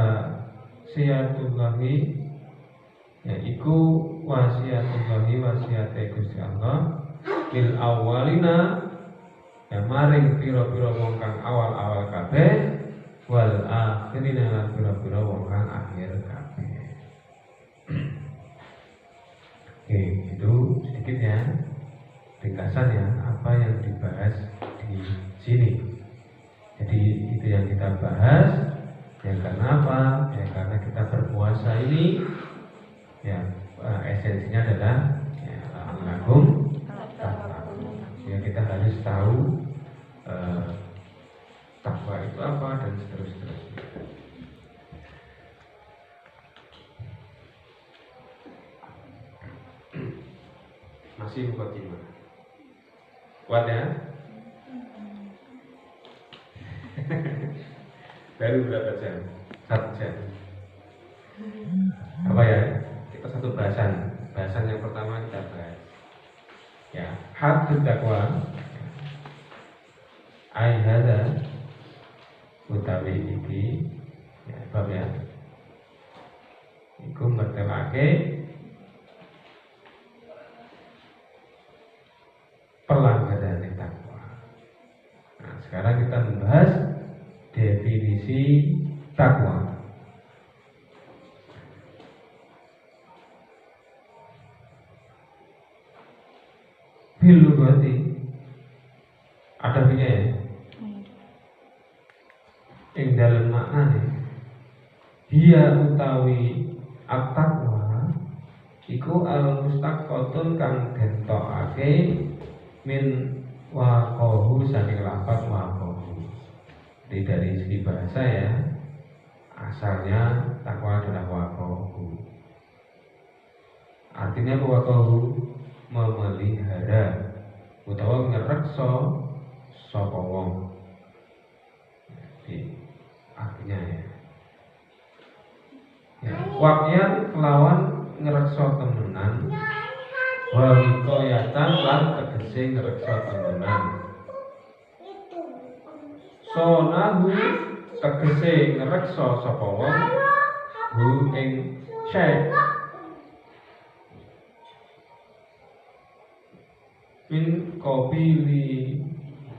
siyatullahi yaiku wasiatullahi wasiate Gusti Allah lil awalina ya maring pira-pira wong kang awal-awal kabeh wal akhirina lan pira-pira wong kang akhir kabeh. Oke, itu sedikit ya ringkasan ya apa yang dibahas di sini. Jadi itu yang kita bahas. Ya karena apa? Ya karena kita berpuasa ini ya esensinya adalah ya la'allakum tattaqun. Ya kita harus tahu takwa itu apa dan seterusnya. Masih mukadimah. Kuat ya? Baru berapa jam? 1 jam. Apa ya? Kita satu bahasan. Bahasan yang pertama kita bahas. Ya, haddut takwa. Ai hadza utawi iki ya bab ya. Iku mertelake pelanggaran takwa. Nah, sekarang kita membahas definisi takwa. Bil berarti ada punya ya. Ing dalam maknane dia utawi at-taqwa iku al-mustaqotun kang dentokake min waqahu saking lafaz waqahu. Jadi dari segi bahasa ya, asalnya takwa adalah waqahu. Artinya waqahu memelihara utawa ngrekso sapa wong. Jadi artinya ya waqyan kelawan ngrekso temenan wa wiqayatan lan tegese ngrekso temenan. Sonahu tegese ngrekso sapa wong hu ing syai min qabili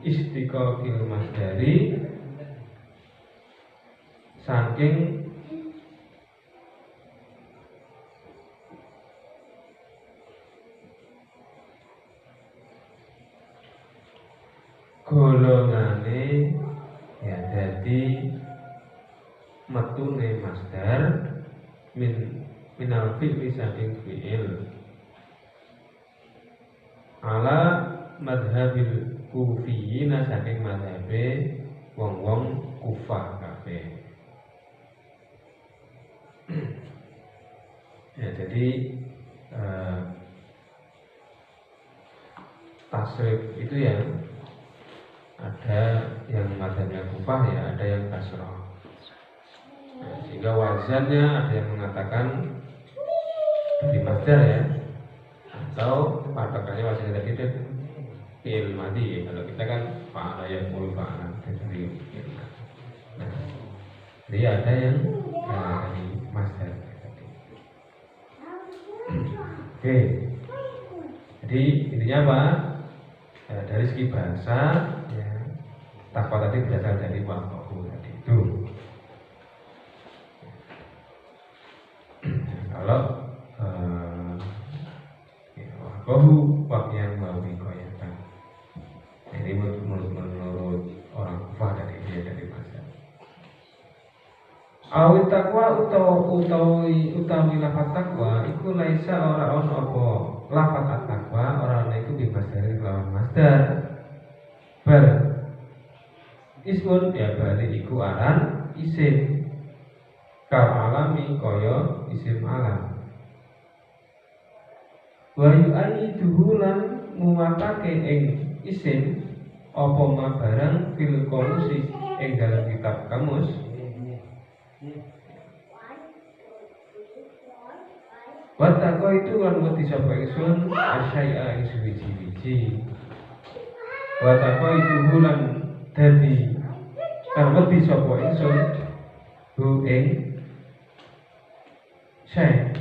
istiqaqil masdari saking golongane ya jadi metune masdar minal fi'li saking fi'il ala madhabil kufiyina saking madhabe wong-wong Kufah kabeh. Ya jadi tasrif itu ya ada yang madhabnya Kufah ya, ada yang Basrah. Nah, sehingga wazannya ada yang mengatakan di masdar ya, atau patokannya wazannya tadi itu fi'il madhi. Kalau kita kan fa'ala yaqulu fa'ala, jadi Jadi ada yang dari masdar. Oke. Jadi intinya apa? Dari segi bahasa, ya, takwa tadi berasal dari waqahu tadi itu. Kalau waqahu waqyan wa wiqayatan. Jadi menurut orang Kufah dari dia dari bahasa. Awit takwa utawi lafaz takwa iku laisa ora ono apa lafaz takwa ora ono iku bebas dari lawan masdar. Bar ismun ya bali iku aran isim. Kal alami kaya isim alam. Wa yu'ayyiduhu lan muwatake ing isim apa ma barang fil qamusi ing dalam kitab kamus. Watako itu kan wedi sapa ingsun asyai'a ing suwiji-wiji. Watako itu bulan dadi kan wedi sapa ingsun hu ing syai'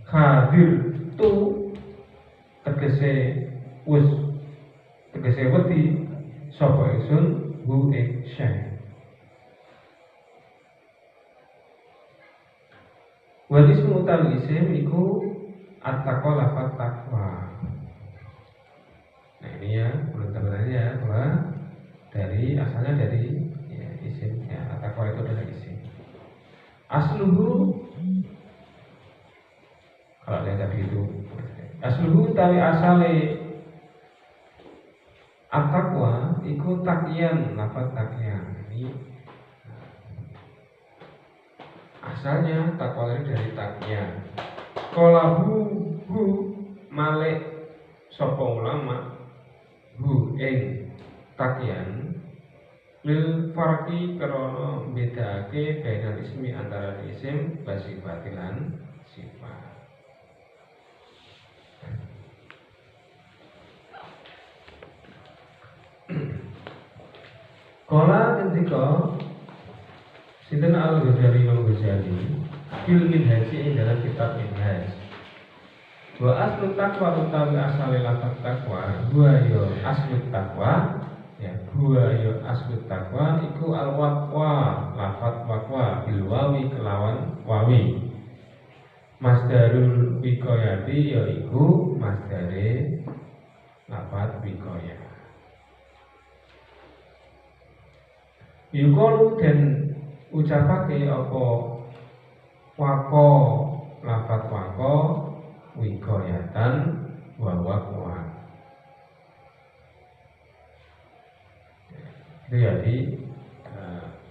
hadir tu tegese wis tegese wedi sapa ingsun hu ing syai'. Wadis mutal isim iku at-taqwa lafaz takwa. Nah ini ya perhatiannya ya bahwa dari asalnya dari ya, isim ya at-taqwa itu adalah isim. Asluhu kalau yang tadi itu asluhu tawi asale at-taqwa iku takyan lafaz takyan. Ini asalnya takwa ini dari takya. Kolahu hu malik sopo ulama hu ing takyan lil farqi krana bedake bainal ismi antara isim basifatilan sifat. Kala ketika Sinten Al-Ghazali Imam Ghazali fil Minhaj ing dalam kitab Minhaj. Wa aslu taqwa utawi asale lafaz taqwa, huwa ya aslu taqwa, ya huwa ya aslu taqwa iku al-waqwa, lafaz waqwa bil wawi kelawan wawi. Masdarul wiqayati ya iku masdare lafaz wiqayah. Yuqalu dan ucapake apa wako lafaz wako wiqayatan wa waqwa. Itu jadi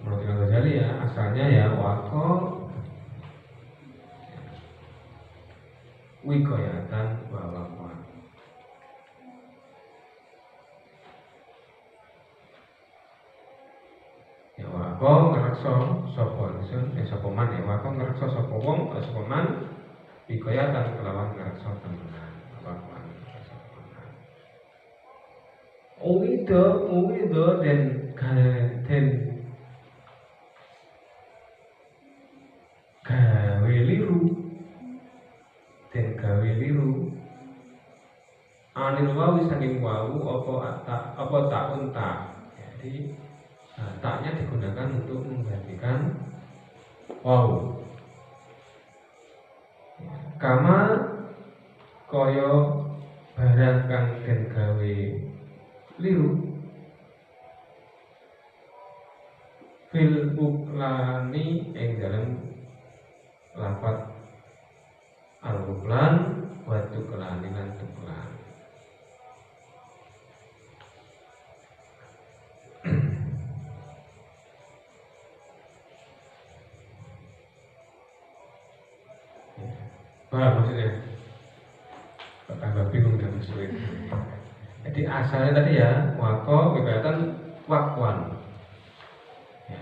menurut Imam Ghazali ya asalnya ya wako wiqayatan wa waqwa. Ya wako ngerekso sapa ingsun sapa man ya wako ngerekso sapa wong sapa man wiqayatan kelawan ngerekso temenan wako uwido dan gawe liru anil wawi saking wawu apa takun tak. Jadi taknya digunakan untuk menggantikan wawu. Kama koyo barang kang den gawe liru fil uklani ing dalam lafaz al-uklan wa tuklani lan tuklan. Paham maksudnya? Tambah bingung dan sulit. Jadi asalnya tadi ya wako wiqayatan wakwan. Ya.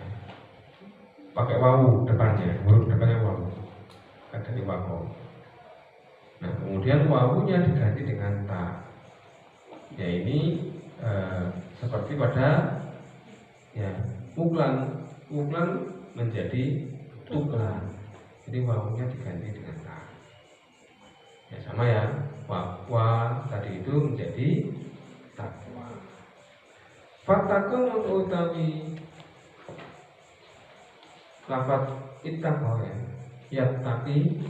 Pakai wawu depannya, huruf depannya wawu. Ada di wako. Nah kemudian wawunya diganti dengan ta. Ya ini seperti pada ya uklan menjadi tuklan, jadi wawunya diganti dengan ta. Ya sama ya, wa tadi itu menjadi takwa. Fatakun utawi lafaz ittaqwa ya tapi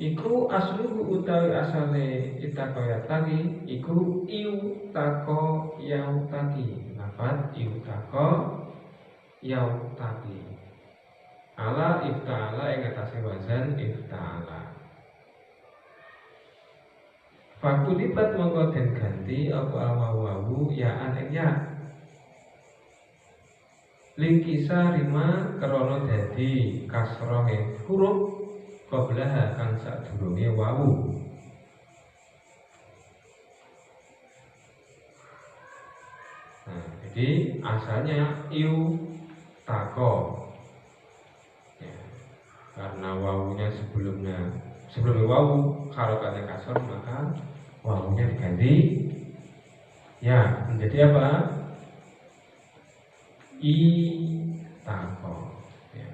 iku asluhu utawi asale ittaqwa ya tadi iku iutaqo yautaqi. Lafaz iutaqo yautaqi ala ifta'ala ing atase wazan ifta'ala. Fakulibat mongko den ganti apa wawu ya ing ya lingkisa rima krana dadi kasroh huruf qablaha kang sadurunge wawu. Nah, jadi asalnya iu tako ya, karena wawunya sebelum wawu harokatnya kasroh maka wawunya diganti ya menjadi apa? I tako ya.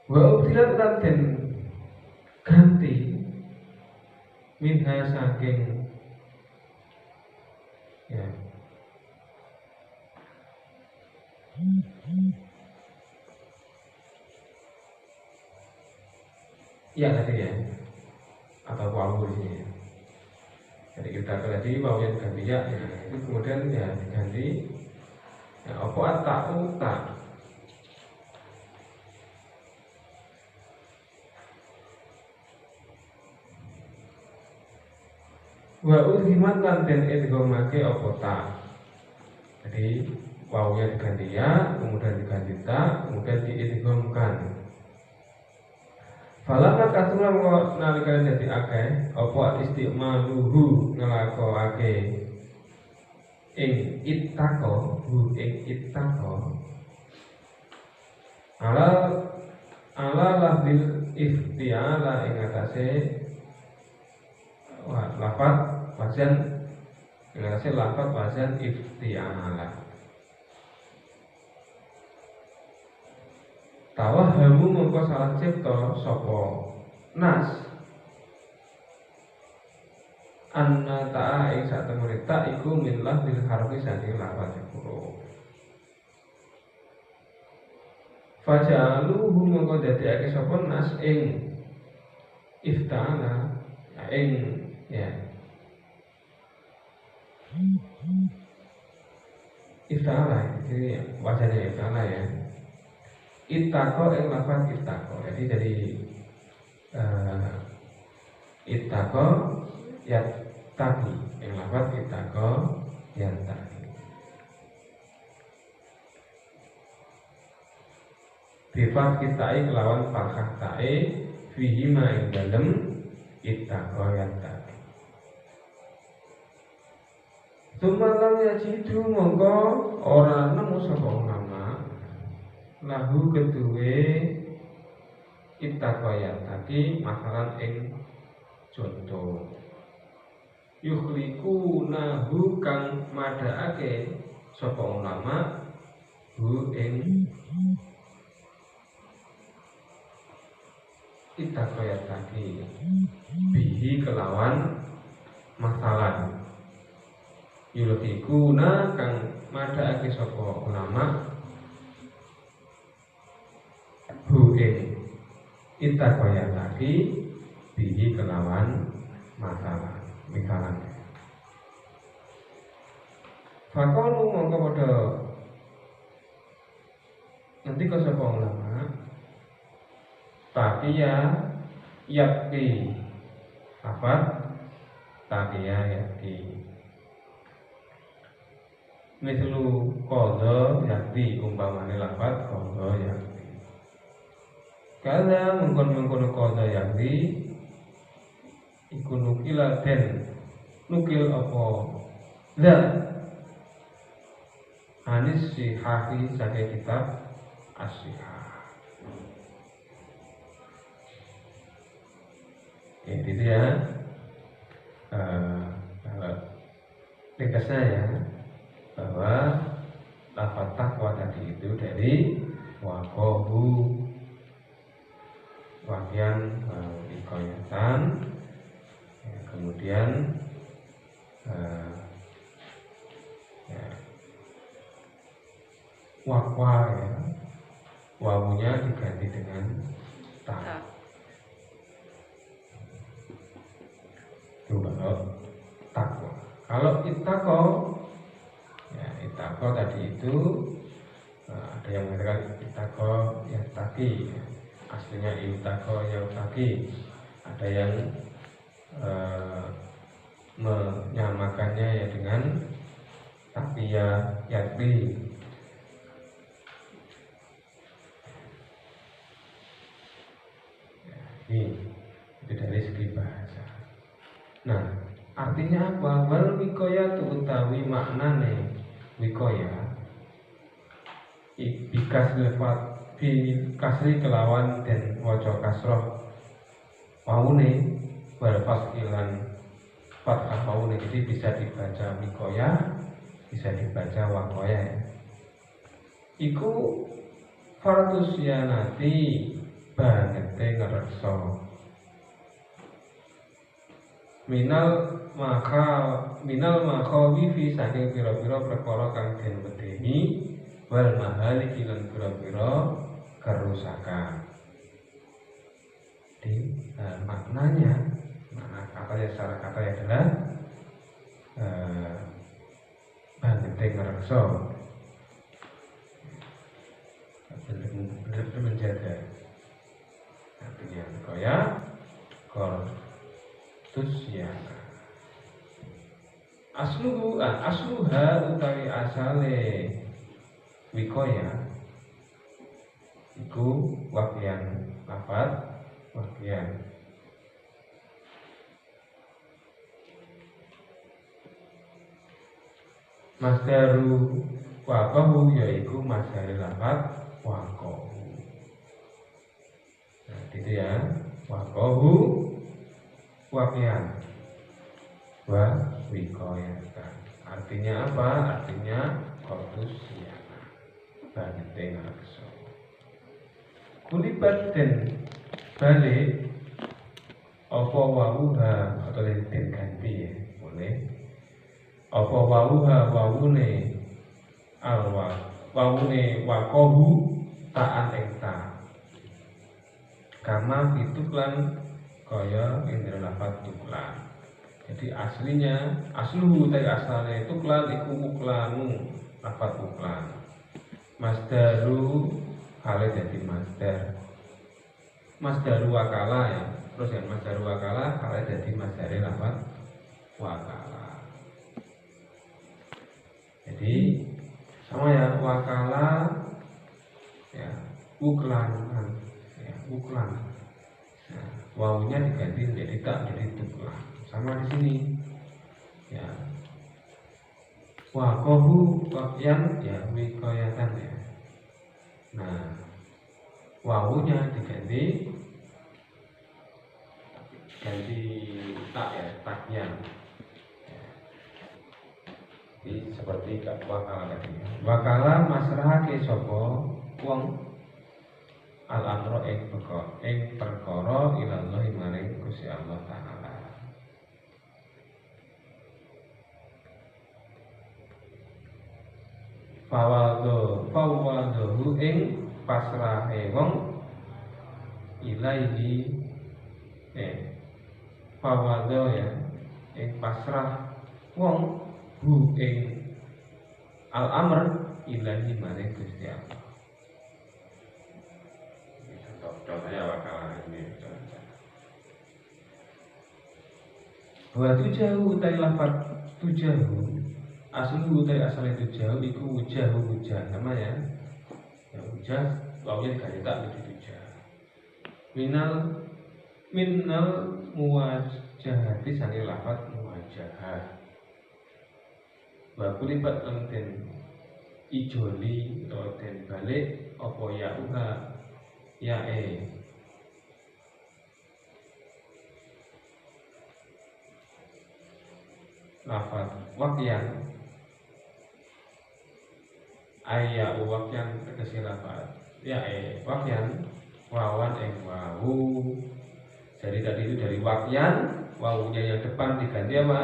Wa ubtilat dan ganti minha saking ya iya tadi ya atau wawu di sini. Jadi kita tadi wawu yang ganti ya, itu kemudian ya diganti ya apa atau tak. Wa udhimat lan den idghamake apa tak. Jadi wawunya diganti ya, kemudian diganti tak, kemudian diidghamkan. Falama kasura mengko nalika dadi akeh apa istimaluhu nglakokake ing ittaqo ing ittaqo ala lafzil iftiala ing atase lafaz wazan ing atase lafaz wazan iftiala. Tawahamu mongko salah cipta sapa nas anna ta'a ing satemene ta iku min lafzil harfi saking lafaz huruf. Fajaluhu mongko dadekake sapa nas ing ifta'ala ing ya ifta'ala jadi wajahnya ifta'ala ya. Ittaqo ing lafaz ittaqo. Jadi dari ittaqo ya tadi ing lafaz ittaqo ya tadi. Bifat kitai kelawan fathah tae fihi ma ing dalem ittaqo ya tadi. Sumalam yajidu mongko ora nemu sapa ulama lahu keduwe ittaqayat tadi masalan ing contoh yukhliku nahu kang madhaake sapa ulama hu ing ittaqayat tadi bihi kelawan masalan yukhliku na kang madhaake sapa ulama hu ing ittaqaya tadi bihi kelawan masalah misalan. Fakonu mongko padha nanti ke sapa ulama taqiya yakti apa taqiya yakti mislu qadha yakti umpamane lafaz qadha yakti. Kada mengkon qadha yakti iku nukila den nukil apa dan anis sihahi saking kitab as-sihah. Oke, itu ya ringkasnya ya bahwa itu dari waqahu wahyan wikoyatan, ya, kemudian ya, wakwa, ya, wawunya diganti dengan ta. Tak. Itu kalau takwa. Kalau ittaqo, ya ittaqo tadi itu ada yang mengatakan ittaqo yattaqi, ya. Aslinya ittaqo yattaqi. Ada yang menyamakannya ya dengan taqiya yatqi. Ini itu dari segi bahasa. Nah, artinya apa? Wal wikoya tu utawi maknane wikoya bikas lefat bi kasri kelawan dan waca kasroh waune wal fasilan fathah waune. Jadi bisa dibaca wikoya, bisa dibaca wakoya, ya. Iku fartusyanati banete ngerekso minal makhawifi saking pira-pira perkara kang den wedeni wal mahaliki lan pira-pira kerusakan. Di maknanya, makna katanya secara kata adalah banete ngerekso, benar-benar menjaga. Artinya koya kortusyana. Asluha utawi asale wikoya iku wakyan lafad wakyan. Masdaru waqahu yaiku masdari lafad waqahu. Nah, gitu ya. Waqahu wakyan wa wikoyatan. Artinya apa? Artinya kortusyana, banete ngerekso. Kulibat den balik apa wawuha atau den ganti, ya boleh. Apa wawuha wawune alwa wawune waqahu ta'an ing ta kama fituklan kaya indra lafat tuklan. Jadi aslinya asluhu tadi asalnya tuklan iku muklanu lafat tuklan. Masdaru hale jadi masdar. Masdaru wakala, ya. Terus yang masdaru wakala hale jadi masdari lafat wakala. Jadi sama ya, wakala ya uklanan, ya uklan. Nah, wawunya diganti menjadi tak menjadi tuklan. Sama di sini, ya. Waqahu wakyan, ya wikoyatan, ya. Nah, wawunya diganti tak, ya, takyan. Jadi seperti wakala tadi. Wakala masrahake sapa wong al-amro ing perkara ilallah maring Gusti Allah Ta'ala. Fawadohu ing pasrahe wong ilaihi fawado, ya, ing pasrah wong hu ing al-amr ilahi maring Gusti Allah. Contohnya wakala ini. Wa tujahu utai lafat tujahu aslu utai asal itu jauh iku wujahu wujah namanya, ya wujah wawnya diganti tak menjadi wujah. Minal muwajahati sangi lafat muwajahah. Wa kulibat den ijoli atau den balik apa ya uha ya lafat wakyan Ayya wakyan tegese lafal ya wakyan wawan wawu. Jadi tadi itu dari wakyan, wawunya yang depan diganti apa?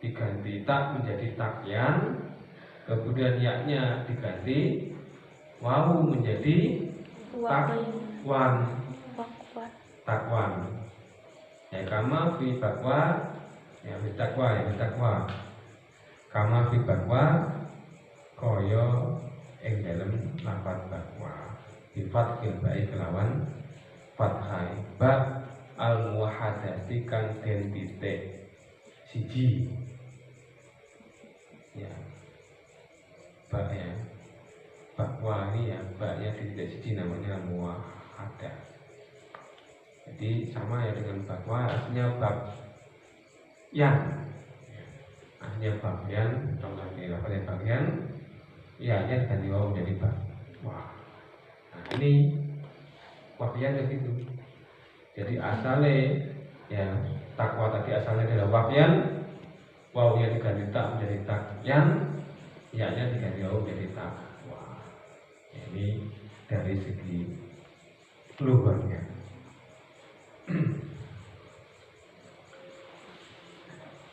Diganti tak menjadi takyan, kemudian yaknya diganti wawu menjadi takwan. Takwan. Ya kama fi bakwa, ya fi takwa, ya fi takwa. Kama fi bakwa koyo ing dalem lafaz bakwa. Bi fathil ba'i kelawan fathai ba al muwahhadati kang den titik siji. Ya. Ba ya. Bakwa ini ya, ba-nya di titik siji namanya muwahhadah. Jadi sama ya dengan bakwa, artinya bab yang artinya bagian, contoh ini lafaznya bagian, ya ganti wawu menjadi bab. Wah, nah ini wafian begitu. Jadi asalnya ya takwa tadi asalnya adalah wafian, wawunya diganti tak menjadi takyan, ya-nya diganti wawu menjadi takwa. Ini dari segi lughahnya.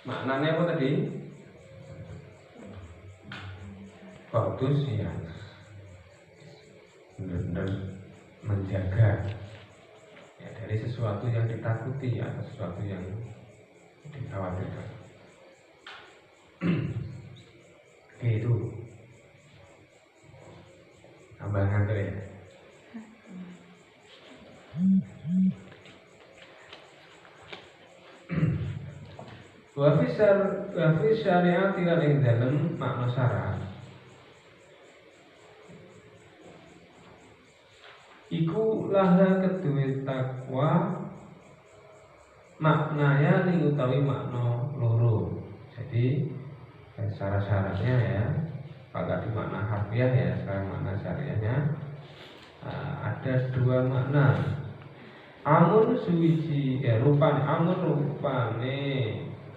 Maknanya apa tadi? Bagus ya, benar-benar menjaga ya, dari sesuatu yang ditakuti atau sesuatu yang dikhawatirkan. Oke, itu tambahan nganter ya. Wa fi syariat lan ing dalem makna syarat iku laha kedue takwa maknanya ning utawi makna loro. Jadi syarat-syaratnya ya, kalau di makna harfiah ya, sekarang makna syariahnya ada dua makna. Amun suwiji rupane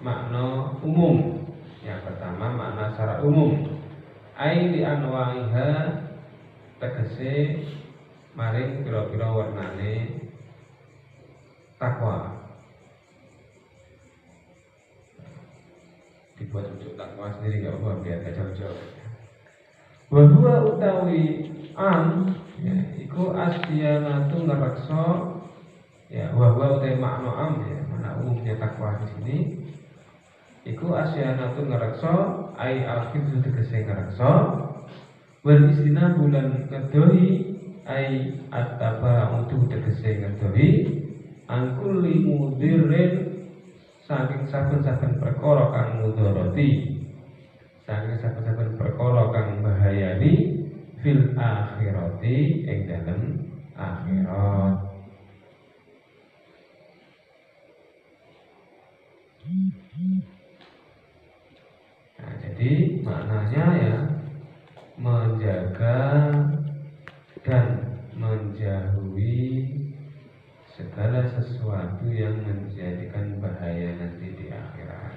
makna umum. Yang pertama makna secara umum. Ai li anwaiha tegese maring pira-pira warnane takwa. Dibuat untuk takwa sendiri enggak apa biar gak jauh-jauh. Wa huwa utawi ya, iku asyanatu ngaraksa ya, wa huwa utawi makna ya, makna umumnya takwa di sini. Iku asyanatu ngaraksa ai al-hifzu tegese ngaraksa wal istina bulan ngedohi ai at-taba untuk tegese ngedohi angkuli mudirin saking saben-saben perkara kang mudharati, saking saben-saben perkara kang bahayani fil akhirati ing dalem akhirat. Nah, jadi maknanya ya menjaga dan menjauhi segala sesuatu yang menjadikan bahaya nanti di akhirat.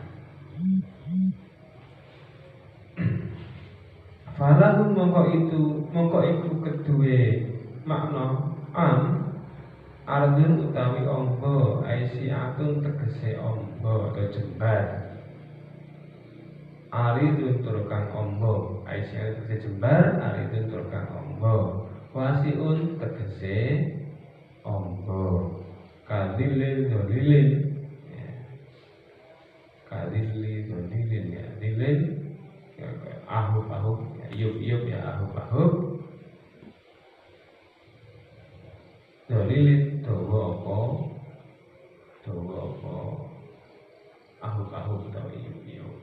Falahun mongko itu kedue makna ardun utawi ombo aisiatun tegese ombo atau jembar. Aridun turkang ombo aisiatun tegese jembar, aridun turkang ombo. Wasiun tegese ombo. Kadilil dolilin ya. Kadilil dolilin ya. Dilin ya, ahub ya. Iup ya ahub dolilin dawa apa ahub atau iup.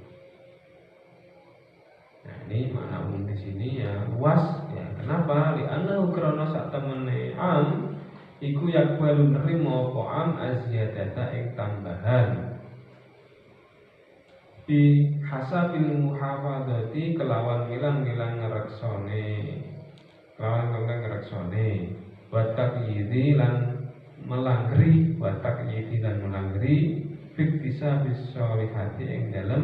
Nah ini makna umum di sini ya luas ya. Kenapa? Li'annahu krana sak temene iku yakbalu nerimo apa azyadata ing tambahan bi hasabil muhafadzati kelawan milang-milang ngreksone wa taqyidi lan melanggeri fiktisa bisolihati ing dalem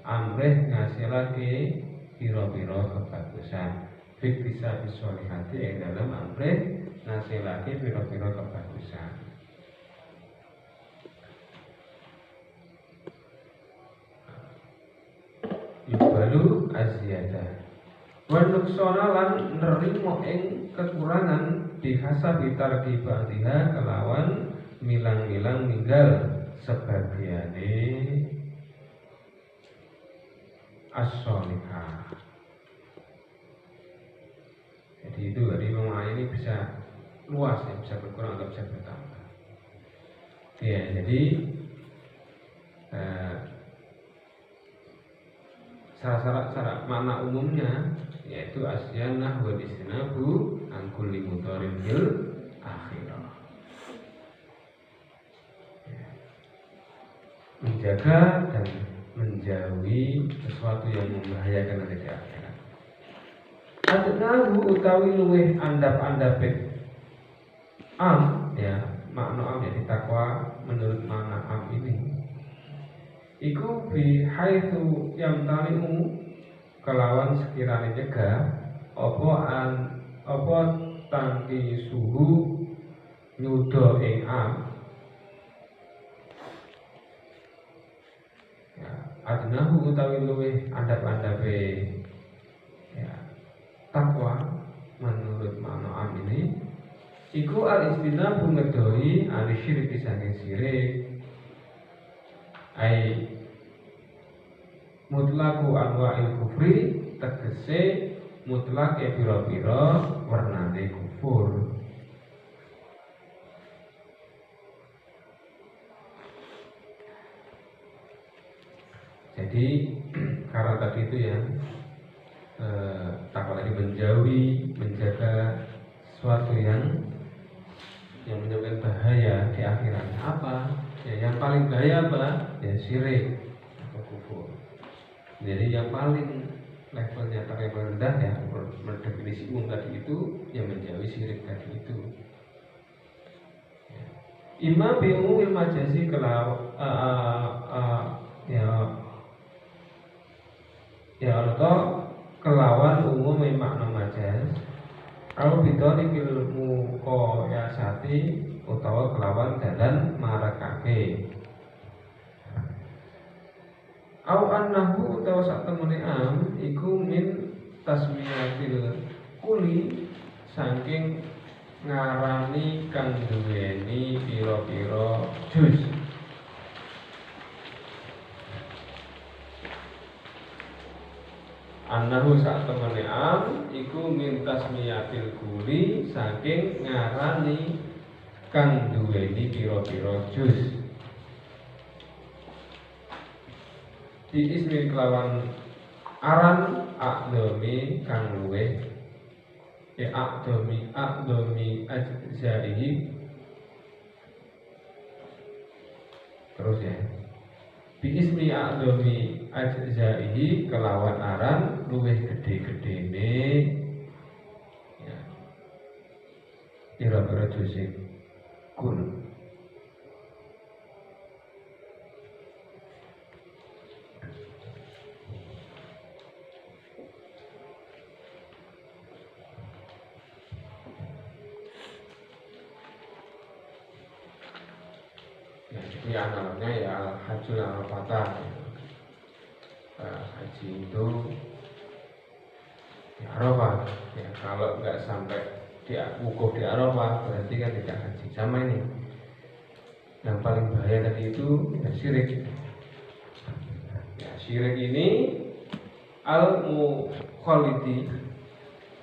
amrih ngasilake pira-pira kebagusan. Fiktisa bisolihati ing dalem amrih ngasilake pira-pira kebagusan. Yubalu aziyadah wa nuksona lan nerimo ing kekurangan dihasa bitarki ba'diha kelawan milang-milang ninggal sebagiane as-sholihah. Jadi itu dari memahami ini bisa luas ya, bisa berkurang atau bisa bertambah. Ya, jadi syarat-syarat makna umumnya yaitu asyanah wa istinabu an kulli mudharin fil akhirah. Menjaga dan menjauhi sesuatu yang membahayakan di akhirat. Adnahu utawi luweh andap-andape ya, makna ya takwa menurut makna ini. Iku bi haitsu yang talimu kelawan sekiranya cegah apa tangki suhu nyuda ing ya, adnahu utawi luweh andap-andape ya, takwa menurut makna ini iku al-istinabu ngedohi al-syirik saking syirik ai mutlaku anwa'il kufri tegese mutlak pira-pira wernane kufur. Jadi karena tadi itu ya takwa tadi menjauhi, menjaga sesuatu yang menyebabkan bahaya di akhirat. Apa? Ya, yang paling bahaya apa? Ya syirik atau kufur. Jadi yang paling levelnya level rendah ya, mendefinisi umum tadi itu yang menjauhi syirik tadi itu. Ya. Imma bi umumil majazi atau kelawan umum makna majaz kalau bitorikil muqayasati utawa kelawan dalan marakake au annahu utawa sak temene iku min tasmiyatil kuli saking ngarani kang duweni pira-pira juz. Annahu sak temene iku min tasmiyatil kuli saking ngarani kang duweni pira-pira juz. Di ismi kelawan aran akdomi kang luweh akdomi ajzaihi terus ya bi ismi akdomi ajzaihi kelawan aran luweh gede-gedene ya pira-pira juz kul. Jadi analognya ya hajjul Arafah. Haji itu di Arafah. Ya, kalau nggak sampai di wukuf di Arafah berarti kan tidak haji. Sama ini. Yang paling bahaya tadi itu ya syirik. Ya, syirik ini al-mukhaliti.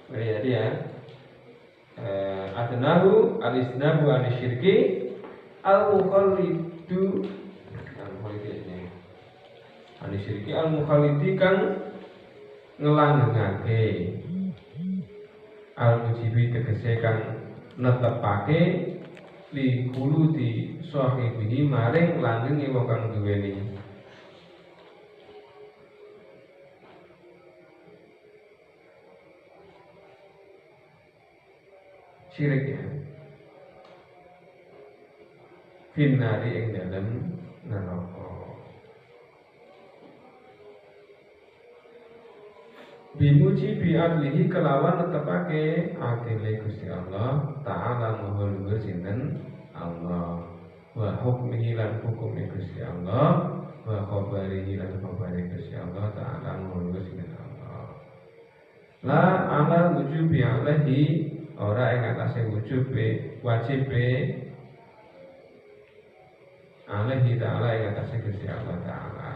Jadi ya adnahu al-isnabu an-syirki al-mukhalidu al-syirki al-mukhalidi kang ngelanggengake al-mujibi tegese kang netepake li khuludi sahibihi maring langgenge wong kang duweni syirik ya finari ing dalem neraka. Bimuji bi'adlihi kelawan netepake adile Gusti Allah Ta'ala maha luhur sinten Allah wa hukmihi lan hukume Gusti Allah wa khabarihi lan khabari Gusti Allah Ta'ala maha luhur sinten Allah la ala wujubi alaihi ora ing atase wujubi wajibe alaihi ta'ala ing atase Gusti Allah Ta'ala.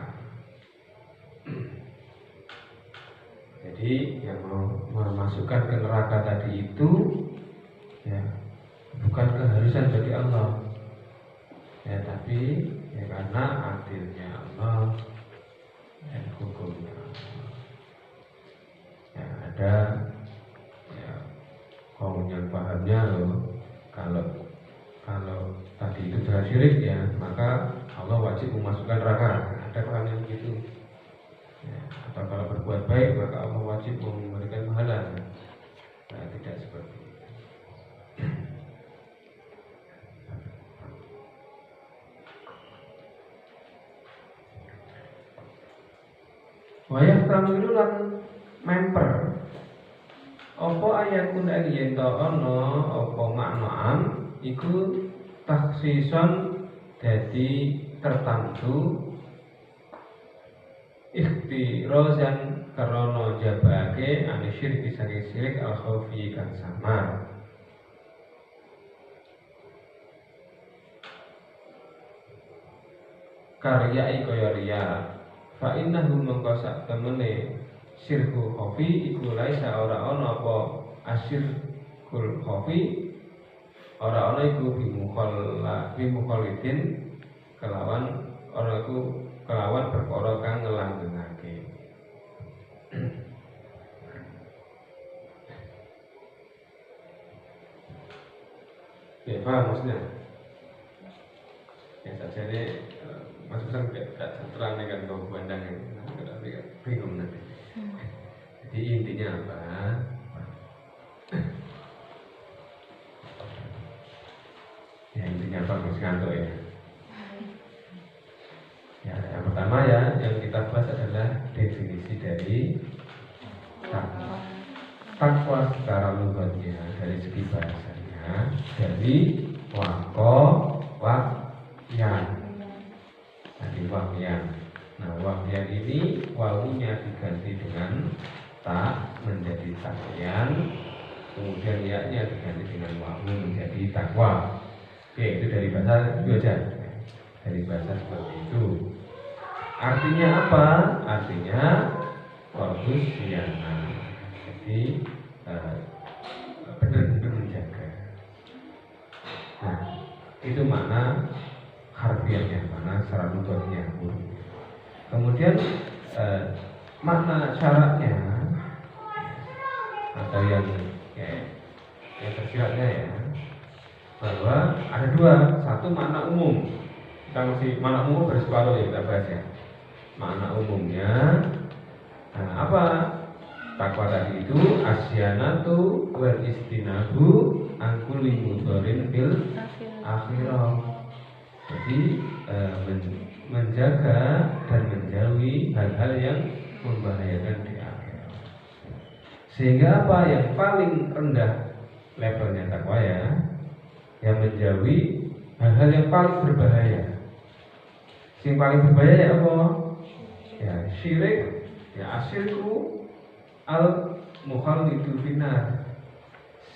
Jadi yang mau memasukkan ke neraka tadi itu ya bukan keharusan bagi Allah ya, tapi ya karena adilnya Allah dan hukumnya Allah. Ya ada ya kaum yang pahamnya loh kalau tadi itu sudah syirik ya maka Allah wajib memasukkan neraka. Ada paham yang begitu. Ya, atau kalau berbuat baik maka Allah wajib memberikan pahala. Nah, tidak seperti itu. Wayah tamilu lan memper apa ayatun yen to ana apa maknaan iku taksison dadi tertentu ikhtirozan karena jabake ane syirik saking syirik al khawfi kan samar. Karya kaya riya fa innahu mangka sak temene syirku khafi iku laisa ora ana apa asyirkul khafi ora ana iku bimukhalidin kelawan ora iku kelawan perkara kang ngelanggengake. Ya, paham maksudnya? Ya saja ini maksudnya gak terang kan kau pandang ini, tapi bingung nanti. Jadi intinya apa? Ya intinya apa? Masih ngantuk ya. Ya, yang pertama ya, yang kita bahas adalah definisi dari takwa. Takwa secara lugatnya dari segi bahasanya dari waqyan. Dari waqyan. Nah, waqyan ini wawunya diganti dengan tak menjadi takyan, kemudian ya-nya diganti dengan wawu menjadi takwa. Oke, itu dari bahasa itu aja. Dari bahasa seperti itu. Artinya apa? Artinya korbusiana. Jadi benar-benar menjaga. Nah, itu makna harfiahnya, makna secara lughatnya. Kemudian makna syaratnya atau yang tersiratnya ya, bahwa ada dua. Satu makna umum. Kita masih makna umum berseparuh ya kita bahas ya. Makna umumnya apa? Takwa tadi itu asyanatu wal istinabu angkuli mudorin fil akhirah. Jadi menjaga dan menjauhi hal-hal yang membahayakan di akhirat. Sehingga apa? Yang paling rendah levelnya takwa ya, yang menjauhi hal-hal yang paling berbahaya. Yang paling berbahaya ya apa? Ya syirik, ya asyirku al mukhallidu finnar.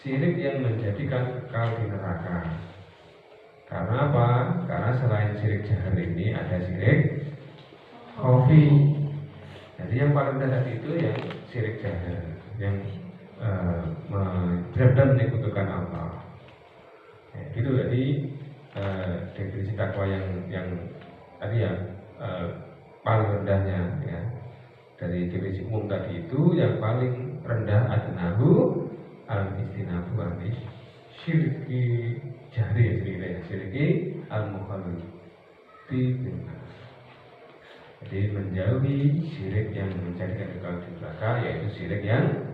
Syirik yang menjadikan kekal di neraka. Karena apa? Karena selain syirik jahar ini ada syirik khafi. Jadi yang paling rendah itu yang syirik jahar, yang benar-benar menyekutukan Allah. Ya, gitu. Jadi definisi takwa yang tadi ya paling rendahnya ya dari definisi umum tadi itu yang paling rendah adnahu al istinabu anis syirki jahri ya syirki al mukhallid binnar. Jadi menjauhi syirik yang menjadikan kekal di neraka, yaitu syirik yang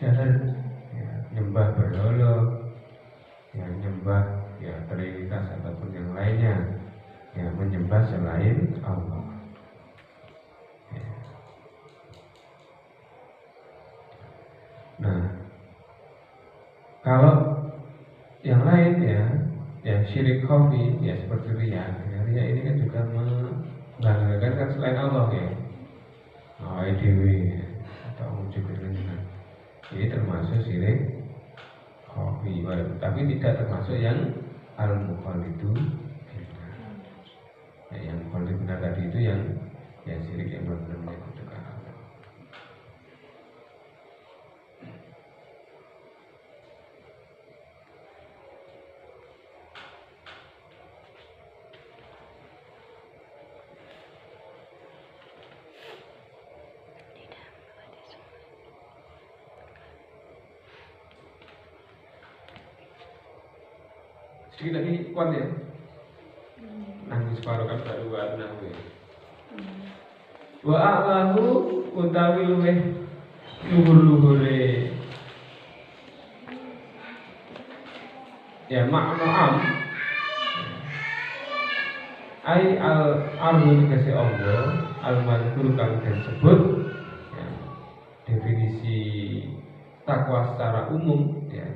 jahar ya, nyembah berhala, yang nyembah ya trinitas ataupun yang lainnya. ya menyembah selain Allah. Ya. Nah, kalau yang lain ya, yang syirik khafi ya seperti riya. Ya, riya ini kan juga membanggakan kan selain Allah ya. IDW atau wujud kebenaran. Ini termasuk syirik khafi, tapi tidak termasuk yang al-mukhalidu. Ya, yang mukhalidu benar tadi itu yang syirik yang benar-benar menyekutukan Allah. Sedikit lagi kuat ya. Nangis separuh kan baru warna we. Wa a'lahu utawi luweh luhur-luhure. Ya makna am ai al-ardu tegese Allah al-mazkur kang disebut ya, definisi takwa secara umum ya.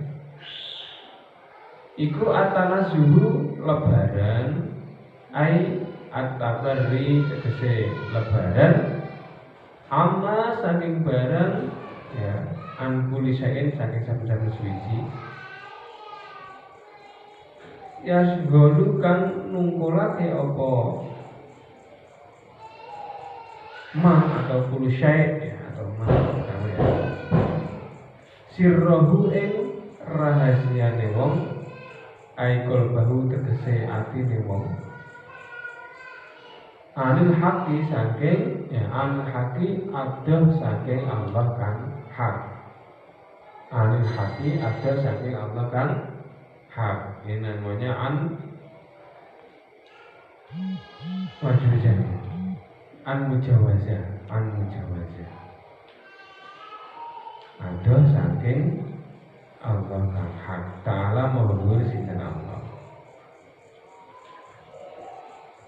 Iku atanazuhu lebaran ai at-tabarri tegese lebaran amma saking barang ya angkuli saking saben-saben suci ya segolu kang nungkulake apa ma atau kulu syai' ya, atau ma pertama ya sirrohu ing rahasiane wong aikol bahu tegese atine wong anil haqi saking ya anil haqi adoh saking Allah kan hak anil haqi adoh saking Allah kan hak ini namanya mujawazah adoh saking Allah kan hak ta'ala maulur sinten Allah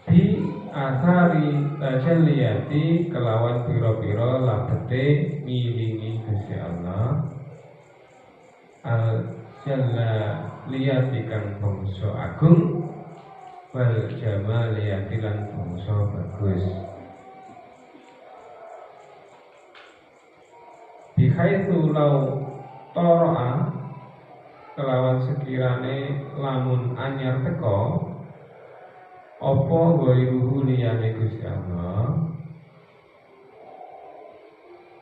di asari tajalliyati kelawan piro-piro labete milingi Gusti Allah al jalla liyati kang bangsa agung wal jamal liyati lan bangsa bagus bihaitsu law toro'a kelawan sekirane lamun anyar teko apa ghairuhu liyane Gusti Allah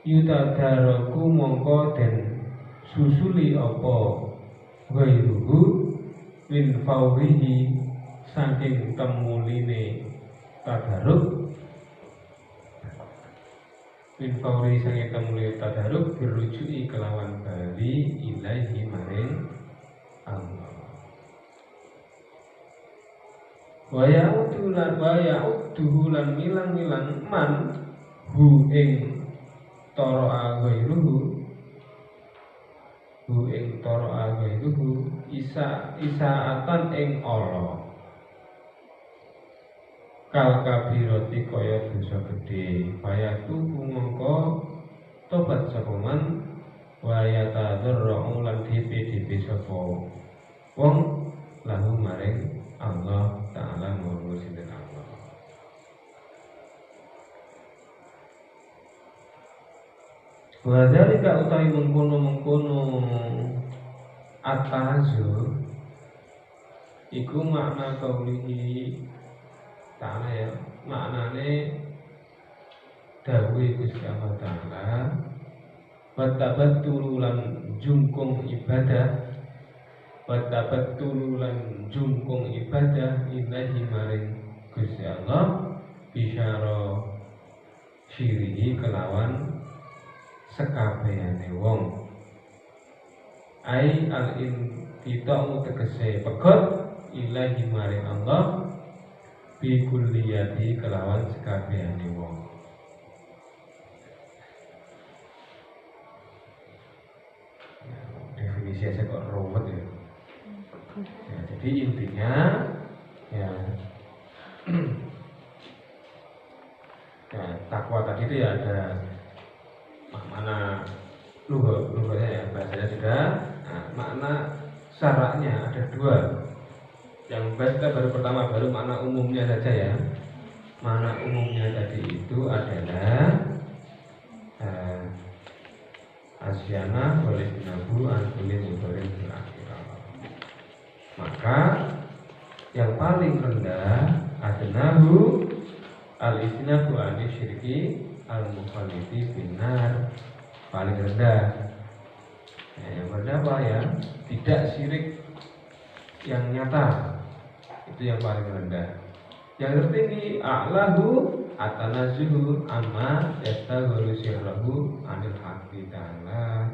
yutadaraku mongko den susuli apa ghairuhu min faurihi saking temuline tadaruk min faurihi saking temuline tadaruk berujui kelawan bali ilahi maring Allah wa ya'udduhu lan milang-milang man hu ing toro'a ghairuhu hu ing toro'a ghairuhu isaatan ing Allah kal kabirati kaya dosa gedhe bayatu mongko tobat sapa man wa yatadzarru lan dipi sapa wong lahu maring Allah Ta'ala mawru sinten Allah. Wa dzalika utawi mengkono at-tanazzuh iku makna qaulihi Ta'ala ya, maknane dawuh Gusti Allah Ta'ala watabattul lan jungkung ibadah watabattul lan jungkung ibadah ilahi maring Gusti Allah bisyara syirihi kelawan sekabehane wong ai al intita'u tegese pegot ilahi maring Allah bi kulliyati kelawan sekabehane wong definisi saya kok rumit ya. Ya, jadi intinya ya Ya, takwa tadi itu ya ada makna luhurnya ya, bahasanya sudah. Nah, makna syaratnya ada dua. Yang kita baru pertama baru makna umumnya saja ya. Makna umumnya tadi itu adalah asyana boleh dinabu antulim mubarin bil akhirah. Maka yang paling rendah adnahu al-istinabu ani syirki al-mukhaliti binar, paling rendah. Yang rendah apa ya? Tidak syirik yang nyata, itu yang paling rendah. Yang tertinggi a'lahu atanazuhu amma yastaghfiru sirrahu anil haqqi ta'ala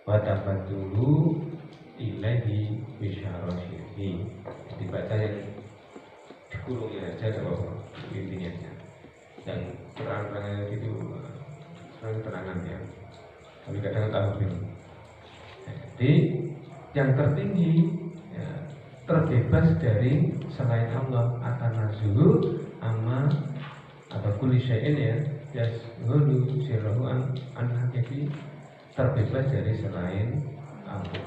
wa tabatulu ilaihi bisyaratihi. Dibaca yang dikurungnya aja kalau intinya. Yang terang-terangan itu terang-terangan ya. Tapi kadang tahu film. Jadi yang tertinggi ya, terbebas dari selain Allah, atanazuhu amma atau kulli syai'in ya, yasghulu sirruhu an haqiqi, terbebas dari selain Allah.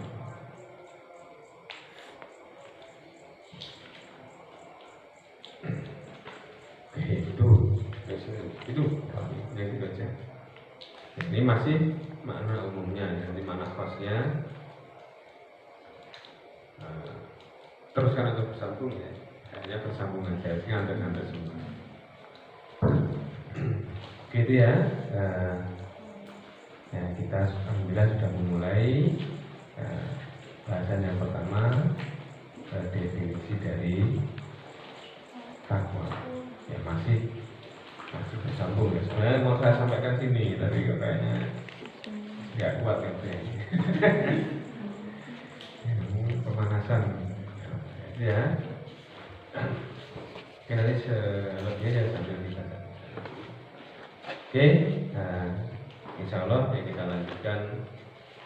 Itu aja. Ini masih makna umumnya, nanti makna khasnya teruskan atau bersambung ya, hanya bersambung aja, ngantar semua. Gitu ya. Ya, kita alhamdulillah sudah memulai bahasan yang pertama, definisi dari takwa. Ya masih bersambung ya. Sebenarnya mau saya sampaikan sini, tapi kayaknya nggak kuat ya. Pemanasan ya. Oke, nanti selebihnya sambil kita. Oke, insya Allah ya kita lanjutkan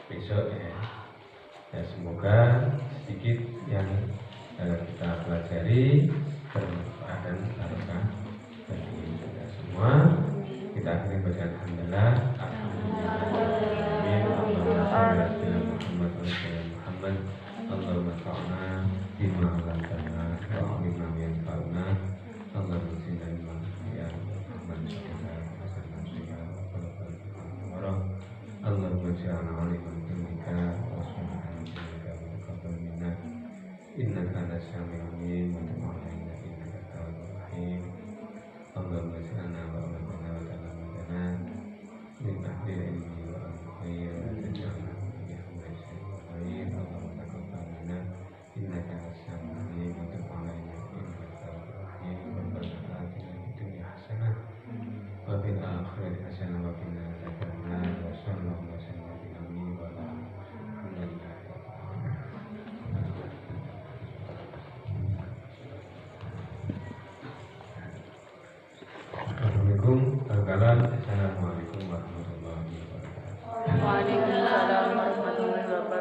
besok ya. Ya semoga sedikit yang kita pelajari bermanfaat dan barokah bagi kita semua. Kita akhiri baca alhamdulillah. Amin. Allahumma shalli ala Muhammad. Allahumma fa'na bima 'allamtana wa 'allimna ma yanfa'una. Allahumma zidna ilman ya Rahman ya Rahman. Allahumma ja'alna 'aliman binika wa subhanaka wa taqabbal minna innaka antas samiul 'alim wa tub 'alaina innaka tawwabur rahim. Allahumma ja'alna wa rabbana wa ta'ala min ahli ilmi wa al-khair wa taj'alna min ahli khair. Allahumma taqabbal minna innaka antas samiul 'alim wa tub 'alaina innaka tawwabur rahim. Rabbana atina fid dunya hasanah wa fil akhirati hasanah wa qina adzabannar. Wa sallallahu alaihi wa sallam wa ala alihi. Assalamualaikum warahmatullahi wabarakatuh.